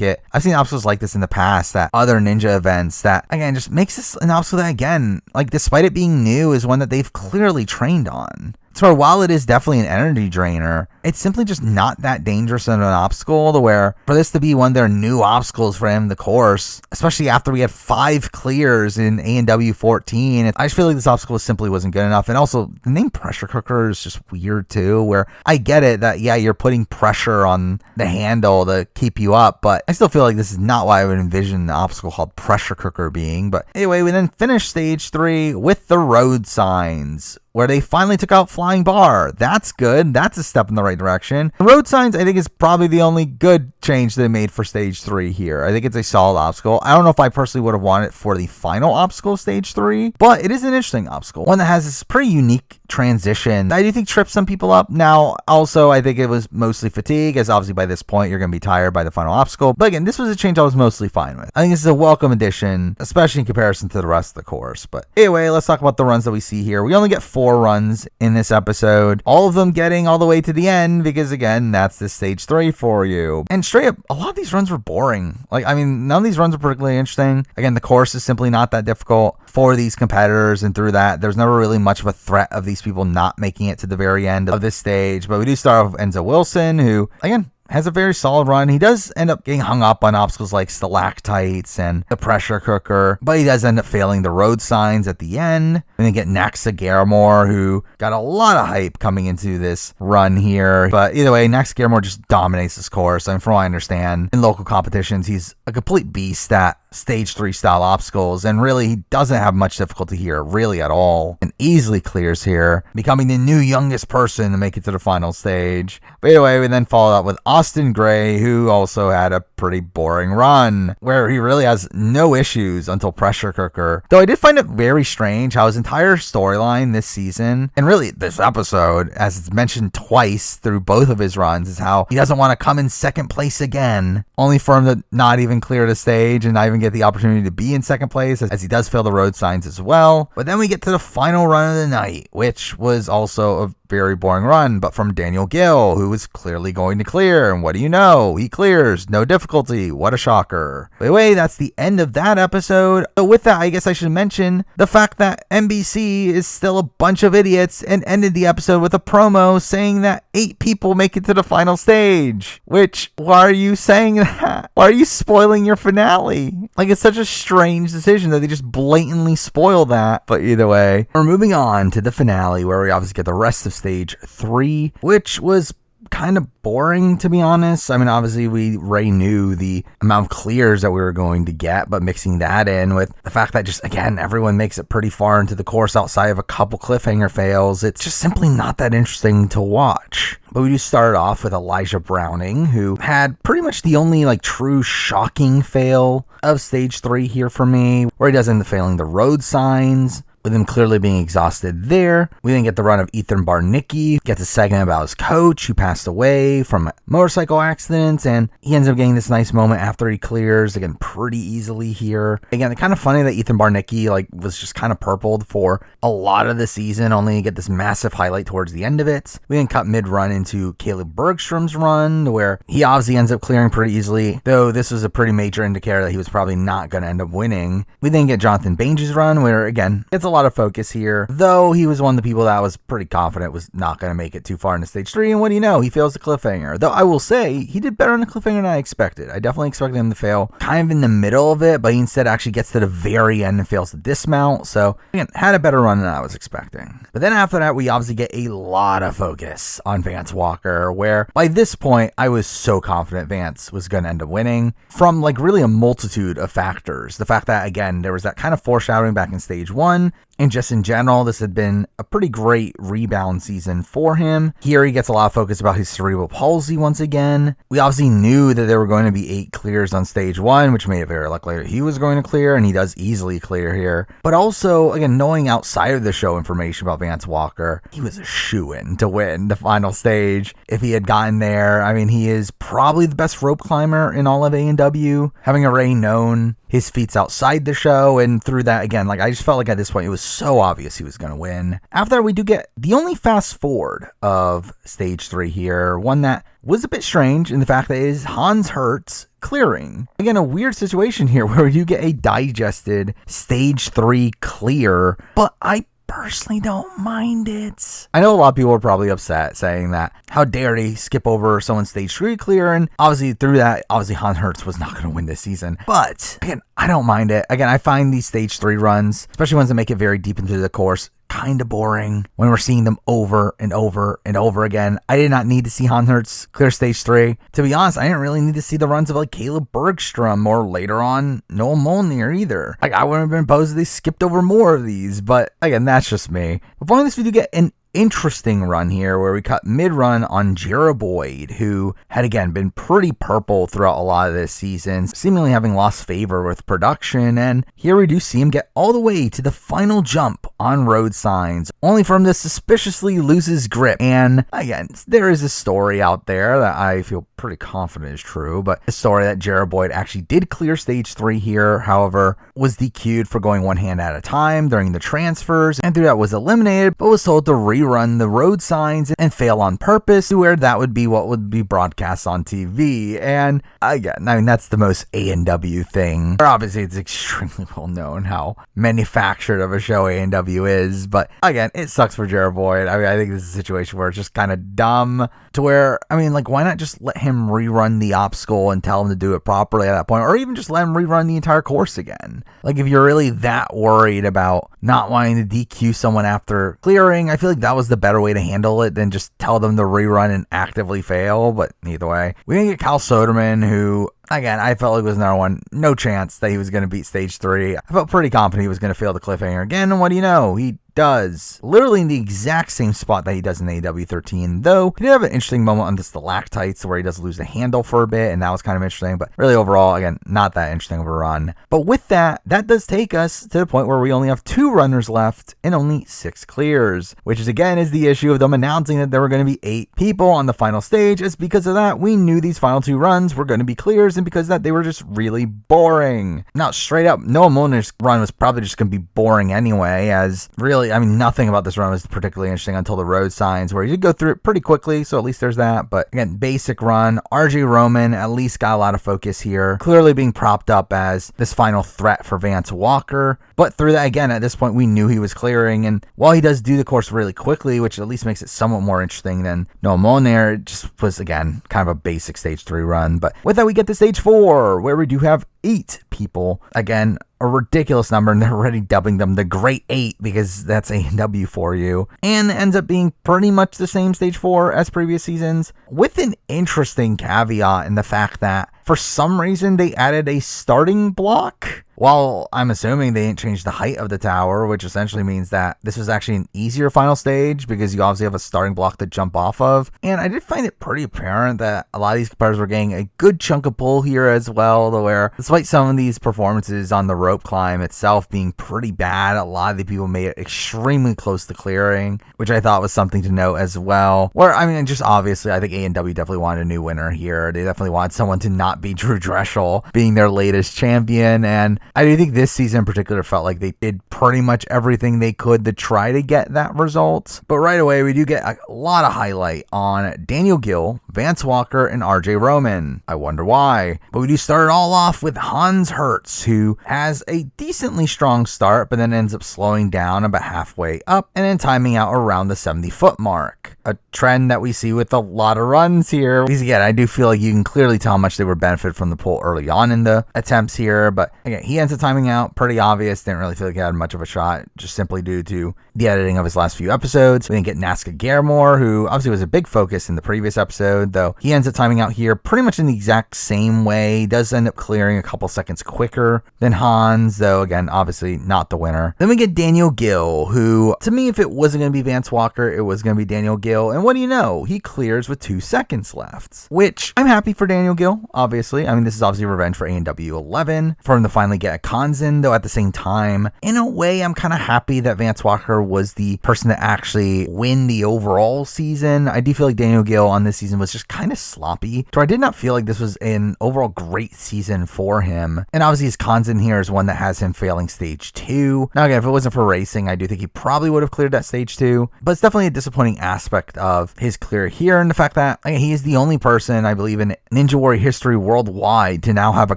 it, I've seen obstacles like this in the past at other ninja events that again just makes this an obstacle that again, like despite it being new, is one that they've clearly trained on. So while it is definitely an energy drainer, it's simply just not that dangerous of an obstacle, to where for this to be one of their new obstacles for him, the course, especially after we had 5 clears in A&W 14, I just feel like this obstacle simply wasn't good enough. And also the name Pressure Cooker is just weird too, where I get it that, yeah, you're putting pressure on the handle to keep you up, but I still feel like this is not what I would envision the obstacle called Pressure Cooker being. But anyway, we then finished stage 3 with the road signs, where they finally took out Flying Bar. That's good. That's a step in the right direction. The road signs, I think, is probably the only good change they made for stage 3 here. I think it's a solid obstacle. I don't know if I personally would have wanted it for the final obstacle, stage 3, but it is an interesting obstacle. One that has this pretty unique transition that I do think trips some people up. Now, also, I think it was mostly fatigue, as obviously by this point, you're going to be tired by the final obstacle. But again, this was a change I was mostly fine with. I think this is a welcome addition, especially in comparison to the rest of the course. But anyway, let's talk about the runs that we see here. We only get 4 runs in this episode, all of them getting all the way to the end, because again, that's the stage 3 for you. And straight up, a lot of these runs were boring. Like, I mean, none of these runs are particularly interesting. Again, the course is simply not that difficult for these competitors, and through that, there's never really much of a threat of these people not making it to the very end of this stage. But we do start off with Enzo Wilson, who, again, has a very solid run. He does end up getting hung up on obstacles like stalactites and the pressure cooker, but he does end up failing the road signs at the end. And then get Naxa Garamore, who got a lot of hype coming into this run here. But either way, Naxa Garamore just dominates this course. I mean, from what I understand, in local competitions, he's a complete beast at stage 3 style obstacles, and really he doesn't have much difficulty here really at all, and easily clears here, becoming the new youngest person to make it to the final stage. But anyway, we then followed up with Austin Gray, who also had a pretty boring run where he really has no issues until pressure cooker. Though I did find it very strange how his entire storyline this season, and really this episode, as it's mentioned twice through both of his runs, is how he doesn't want to come in second place again, only for him to not even clear the stage and not even get the opportunity to be in second place, as he does fail the road signs as well. But then we get to the final run of the night, which was also a very boring run, but from Daniel Gill, who was clearly going to clear. And what do you know? He clears. No difficulty. What a shocker. By the way, that's the end of that episode. So with that, I guess I should mention the fact that NBC is still a bunch of idiots and ended the episode with a promo saying that 8 people make it to the final stage. Which, why are you saying that? Why are you spoiling your finale? Like, it's such a strange decision that they just blatantly spoil that. But either way, we're moving on to the finale, where we obviously get the rest of stage 3, which was kind of boring, to be honest. I mean, obviously we already knew the amount of clears that we were going to get, but mixing that in with the fact that just, again, everyone makes it pretty far into the course outside of a couple cliffhanger fails, it's just simply not that interesting to watch. But we do start off with Elijah Browning, who had pretty much the only true shocking fail of stage 3 here for me, where he does end up failing the road signs, with him clearly being exhausted there. We then get the run of Ethan Barnicki, gets a segment about his coach who passed away from a motorcycle accident, and he ends up getting this nice moment after he clears, again, pretty easily here. Again, it's kind of funny that Ethan Barnicki was just kind of purpled for a lot of the season, only to get this massive highlight towards the end of it. We then cut mid-run into Caleb Bergstrom's run, where he obviously ends up clearing pretty easily, though this was a pretty major indicator that he was probably not going to end up winning. We then get Jonathan Bainge's run, where, again, it's a lot of focus here, though he was one of the people that I was pretty confident was not going to make it too far into stage 3, and what do you know, he fails the cliffhanger. Though I will say, he did better on the cliffhanger than I expected. I definitely expected him to fail kind of in the middle of it, but he instead actually gets to the very end and fails the dismount, so again, had a better run than I was expecting. But then after that, we obviously get a lot of focus on Vance Walker, where by this point, I was so confident Vance was going to end up winning from really a multitude of factors. The fact that, again, there was that kind of foreshadowing back in stage 1, and just in general, this had been a pretty great rebound season for him. Here he gets a lot of focus about his cerebral palsy once again. We obviously knew that there were going to be 8 clears on stage 1, which made it very likely that he was going to clear, and he does easily clear here. But also, again, knowing outside of the show information about Vance Walker, he was a shoo-in to win the final stage. If he had gotten there, I mean, he is probably the best rope climber in all of A&W, having already known his feats outside the show, and through that, again, I just felt like at this point it was so obvious he was going to win. After that, we do get the only fast forward of stage 3 here, one that was a bit strange in the fact that it is Hans Hertz clearing. Again, a weird situation here where you get a digested stage 3 clear, but I personally don't mind it. I know a lot of people are probably upset saying that how dare they skip over someone's stage 3 clear, and obviously through that, obviously Hans Hertz was not going to win this season, but again, I don't mind it. Again, I find these stage 3 runs, especially ones that make it very deep into the course, kind of boring when we're seeing them over and over and over again. I did not need to see Hans Hertz clear stage 3. To be honest, I didn't really need to see the runs of Caleb Bergstrom or later on Noah Molnier either. I wouldn't have been opposed if they skipped over more of these, but again, that's just me. But following this, we do get an interesting run here where we cut mid-run on Jarrah Boyd, who had again been pretty purple throughout a lot of this season, seemingly having lost favor with production, and here we do see him get all the way to the final jump on road signs, only for him to suspiciously lose his grip. And again, there is a story out there that I feel pretty confident is true, but a story that Jarrah Boyd actually did clear stage 3 here, however, was DQ'd for going one hand at a time during the transfers, and through that was eliminated, but was told to rerun the road signs and fail on purpose, to where that would be what would be broadcast on TV. And again, I mean, that's the most A&W thing. Obviously, it's extremely well known how manufactured of a show A&W is, but again, it sucks for Jarrah Boyd. I mean, I think this is a situation where it's just kind of dumb, to where, I mean, why not just let him rerun the obstacle and tell him to do it properly at that point, or even just let him rerun the entire course again? If you're really that worried about not wanting to DQ someone after clearing, I feel like that was the better way to handle it than just tell them to rerun and actively fail. But either way, we didn't get Cal Soderman, who, again, I felt like was another one, no chance that he was going to beat stage 3. I felt pretty confident he was going to fail the cliffhanger again, and what do you know? He does. Literally in the exact same spot that he does in AW 13, though he did have an interesting moment on the stalactites where he does lose the handle for a bit, and that was kind of interesting, but really overall, again, not that interesting of a run. But with that, that does take us to the point where we only have 2 runners left and only 6 clears, which is again is the issue of them announcing that there were going to be 8 people on the final stage. It's because of that we knew these final 2 runs were going to be clears, and because of that they were just really boring. Now, straight up, Noah Molnar's run was probably just going to be boring anyway, as really really, nothing about this run was particularly interesting until the road signs, where you did go through it pretty quickly, so at least there's that. But again, basic run. RJ Roman at least got a lot of focus here, clearly being propped up as this final threat for Vance Walker. But through that, again, at this point, we knew he was clearing. And while he does do the course really quickly, which at least makes it somewhat more interesting than Noah Molnar, it just was, again, kind of a basic stage 3 run. But with that, we get to stage 4, where we do have 8 people. Again, a ridiculous number, and they're already dubbing them the Great 8 because that's A&W for you. And ends up being pretty much the same stage 4 as previous seasons, with an interesting caveat in the fact that for some reason they added a starting block. While I'm assuming they didn't change the height of the tower, which essentially means that this was actually an easier final stage because you obviously have a starting block to jump off of. And I did find it pretty apparent that a lot of these competitors were getting a good chunk of pull here as well, to where despite some of these performances on the rope climb itself being pretty bad, a lot of the people made it extremely close to clearing, which I thought was something to note as well. Where, just obviously, I think A&W definitely wanted a new winner here. They definitely wanted someone to not be Drew Dreshel being their latest champion, and I do think this season in particular felt like they did pretty much everything they could to try to get that result. But right away, we do get a lot of highlight on Daniel Gill, Vance Walker, and RJ Roman. I wonder why. But we do start it all off with Hans Hertz, who has a decently strong start, but then ends up slowing down about halfway up and then timing out around the 70-foot mark. A trend that we see with a lot of runs here. Because again, I do feel like you can clearly tell how much they were benefited from the pull early on in the attempts here. But again, he ends up timing out. Pretty obvious. Didn't really feel like he had much of a shot, just simply due to the editing of his last few episodes. We didn't get Nazca Garamore, who obviously was a big focus in the previous episode, though he ends up timing out here pretty much in the exact same way. He does end up clearing a couple seconds quicker than Hans, though again, obviously not the winner. Then we get Daniel Gill, who, to me, if it wasn't going to be Vance Walker, it was going to be Daniel Gill. And what do you know? He clears with 2 seconds left, which I'm happy for Daniel Gill, obviously. This is obviously revenge for A&W 11 for him to finally get a Kanzen, though at the same time, in a way, I'm kind of happy that Vance Walker was the person to actually win the overall season. I do feel like Daniel Gill on this season was just kind of sloppy, so I did not feel like this was an overall great season for him. And obviously his Kanzen here is one that has him failing stage 2. Now again, if it wasn't for racing, I do think he probably would have cleared that stage 2, but it's definitely a disappointing aspect of his clear here, and the fact that he is the only person, I believe, in Ninja Warrior history worldwide to now have a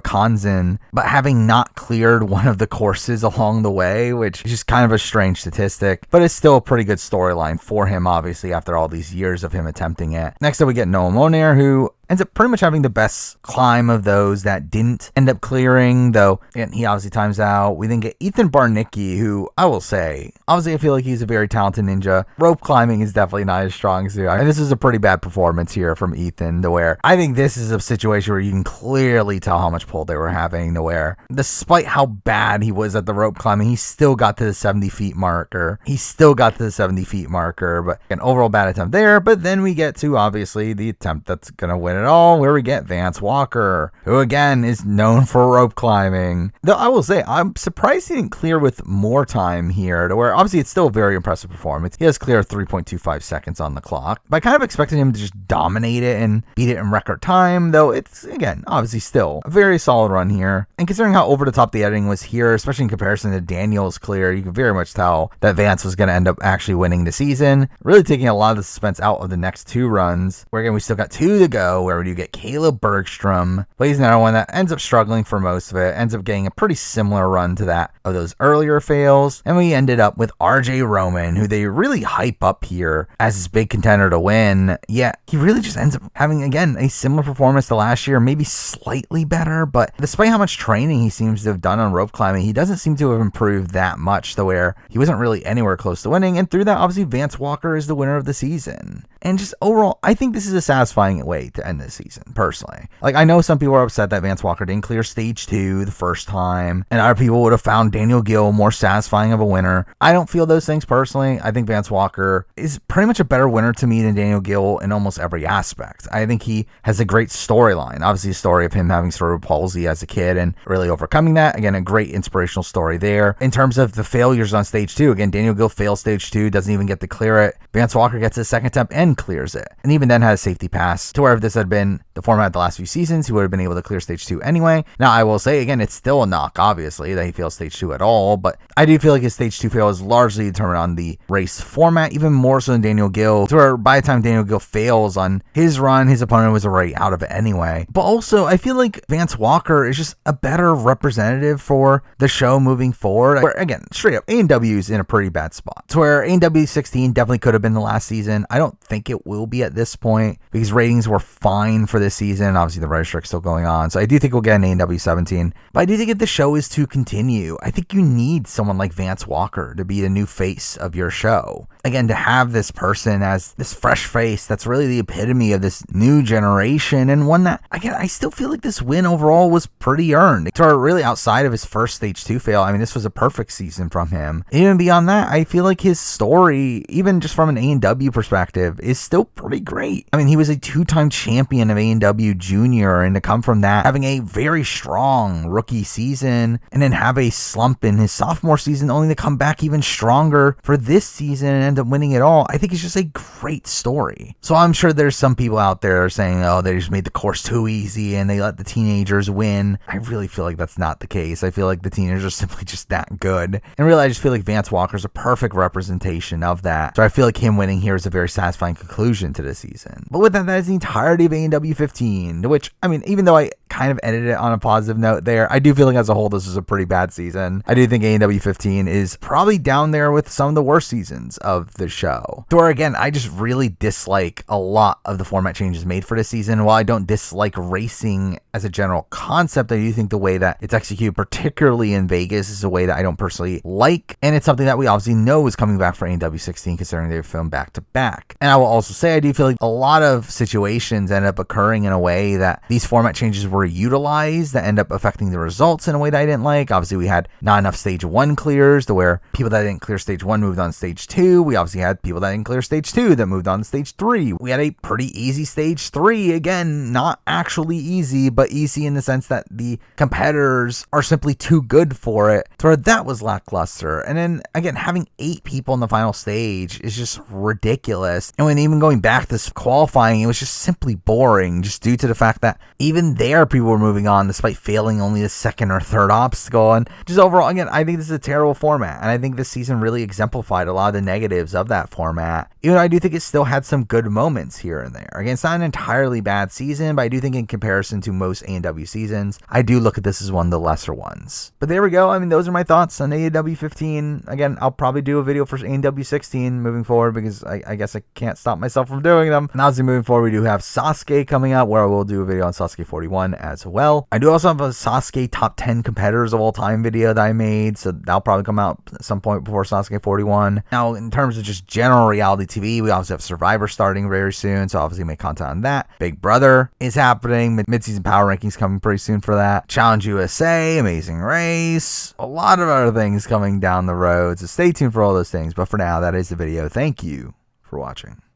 Kanzen, but having not cleared one of the courses along the way, which is just kind of a strange statistic, but it's still a pretty good storyline for him, obviously, after all these years of him attempting it. Next up, we get Noah Molnar, who ends up pretty much having the best climb of those that didn't end up clearing, though again, he obviously times out. We then get Ethan Barnicki, who I will say, obviously I feel like he's a very talented ninja. Rope climbing is definitely not his strong suit. And this is a pretty bad performance here from Ethan, to where I think this is a situation where you can clearly tell how much pull they were having, to where despite how bad he was at the rope climbing, he still got to the 70 feet marker. But an overall bad attempt there. But then we get to obviously the attempt that's going to win it all, where we get Vance Walker, who again is known for rope climbing. Though I will say, I'm surprised he didn't clear with more time here, to where obviously it's still a very impressive performance. He has clear 3.25 seconds on the clock, but I kind of expected him to just dominate it and beat it in record time, though it's, again, obviously still a very solid run here. And considering how over the top the editing was here, especially in comparison to Daniel's clear, you could very much tell that Vance was going to end up actually winning the season, really taking a lot of the suspense out of the next 2 runs, where again, we still got 2 to go, where we do get Caleb Bergstrom, but he's another one that ends up struggling for most of it, ends up getting a pretty similar run to that of those earlier fails. And we ended up with RJ Roman, who they really hype up here as his big contender to win, yet he really just ends up having, again, a similar performance to last year, maybe slightly better, but despite how much training he seems to have done on rope climbing, he doesn't seem to have improved that much, to where he wasn't really anywhere close to winning. And through that, obviously Vance Walker is the winner of the season. And just overall, I think this is a satisfying way to end this season, personally. Like, I know some people are upset that Vance Walker didn't clear stage 2 the first time, and other people would have found Daniel Gill more satisfying of a winner. I don't feel those things personally. I think Vance Walker is pretty much a better winner to me than Daniel Gill in almost every aspect. I think he has a great storyline. Obviously, a story of him having cerebral palsy as a kid and really overcoming that. Again, a great inspirational story there. In terms of the failures on stage 2, again, Daniel Gill fails stage 2, doesn't even get to clear it. Vance Walker gets his second attempt and clears it, and even then had a safety pass, to where if this had been the format the last few seasons, he would have been able to clear stage 2 anyway. Now, I will say, again, it's still a knock, obviously, that he fails stage 2 at all, but I do feel like his stage 2 fail is largely determined on the race format, even more so than Daniel Gill, to where by the time Daniel Gill fails on his run, his opponent was already out of it anyway. But also, I feel like Vance Walker is just a better representative for the show moving forward. Where, again, straight up, A&W is in a pretty bad spot. To where A&W 16 definitely could have been the last season. I don't think it will be at this point because ratings were fine for this season. Obviously, the writer strike's still going on. So I do think we'll get an A&W 17. But I do think if the show is to continue, I think you need someone like Vance Walker to be the new face of your show. Again, to have this person as this fresh face that's really the epitome of this new generation, and one that, again, I still feel like this win overall was pretty earned. So really outside of his first stage 2 fail, I mean, this was a perfect season from him. Even beyond that, I feel like his story, even just from an A&W perspective, is still pretty great. I mean, he was a 2-time champion of A&W Junior, and to come from that, having a very strong rookie season, and then have a slump in his sophomore season, only to come back even stronger for this season and end up winning it all, I think it's just a great story. So I'm sure there's some people out there saying, oh, they just made the course too easy and they let the teenagers win. I really feel like that's not the case. I feel like the teenagers are simply just that good. And really, I just feel like Vance Walker's a perfect representation of that. So I feel like him winning here is a very satisfying conclusion to the season. But with that, that is the entirety of A&W 15, to which, I mean, even though I kind of ended it on a positive note there, I do feel like as a whole, this was a pretty bad season. I do think A&W 15 is probably down there with some of the worst seasons of the show. So again, I just really dislike a lot of the format changes made for this season. While I don't dislike racing as a general concept, I do think the way that it's executed, particularly in Vegas, is a way that I don't personally like. And it's something that we obviously know is coming back for A&W 16, considering they've filmed back to back. And I will also say, I do feel like a lot of situations end up occurring in a way that these format changes were utilized that end up affecting the results in a way that I didn't like. Obviously, we had not enough stage 1 clears to where people that didn't clear stage 1 moved on to stage 2. We obviously had people that didn't clear stage 2 that moved on to stage 3. We had a pretty easy stage 3. Again, not actually easy, but easy in the sense that the competitors are simply too good for it. So that was lackluster. And then again, having 8 people in the final stage is just ridiculous. And when even going back to qualifying, it was just simply boring, just due to the fact that even there people were moving on despite failing only the second or third obstacle. And just overall, again, I think this is a terrible format. And I think this season really exemplified a lot of the negatives of that format. Even though I do think it still had some good moments here and there. Again, it's not an entirely bad season, but I do think in comparison to most A&W seasons, I do look at this as one of the lesser ones. But there we go. I mean, those are my thoughts on A&W 15. Again, I'll probably do a video for A&W 16 moving forward because I guess I can't stop myself from doing them. And obviously moving forward, we do have Sasuke coming out, where I will do a video on Sasuke 41 as well. I do also have a Sasuke top 10 competitors of all time video that I made, so that'll probably come out at some point before Sasuke 41. Now, in terms of just general reality TV, we also have Survivor starting very soon, so obviously make content on that. Big Brother is happening, mid-season power rankings coming pretty soon for that. Challenge USA, Amazing Race, a lot of other things coming down the road, so stay tuned for all those things. But for now, that is the video. Thank you for watching.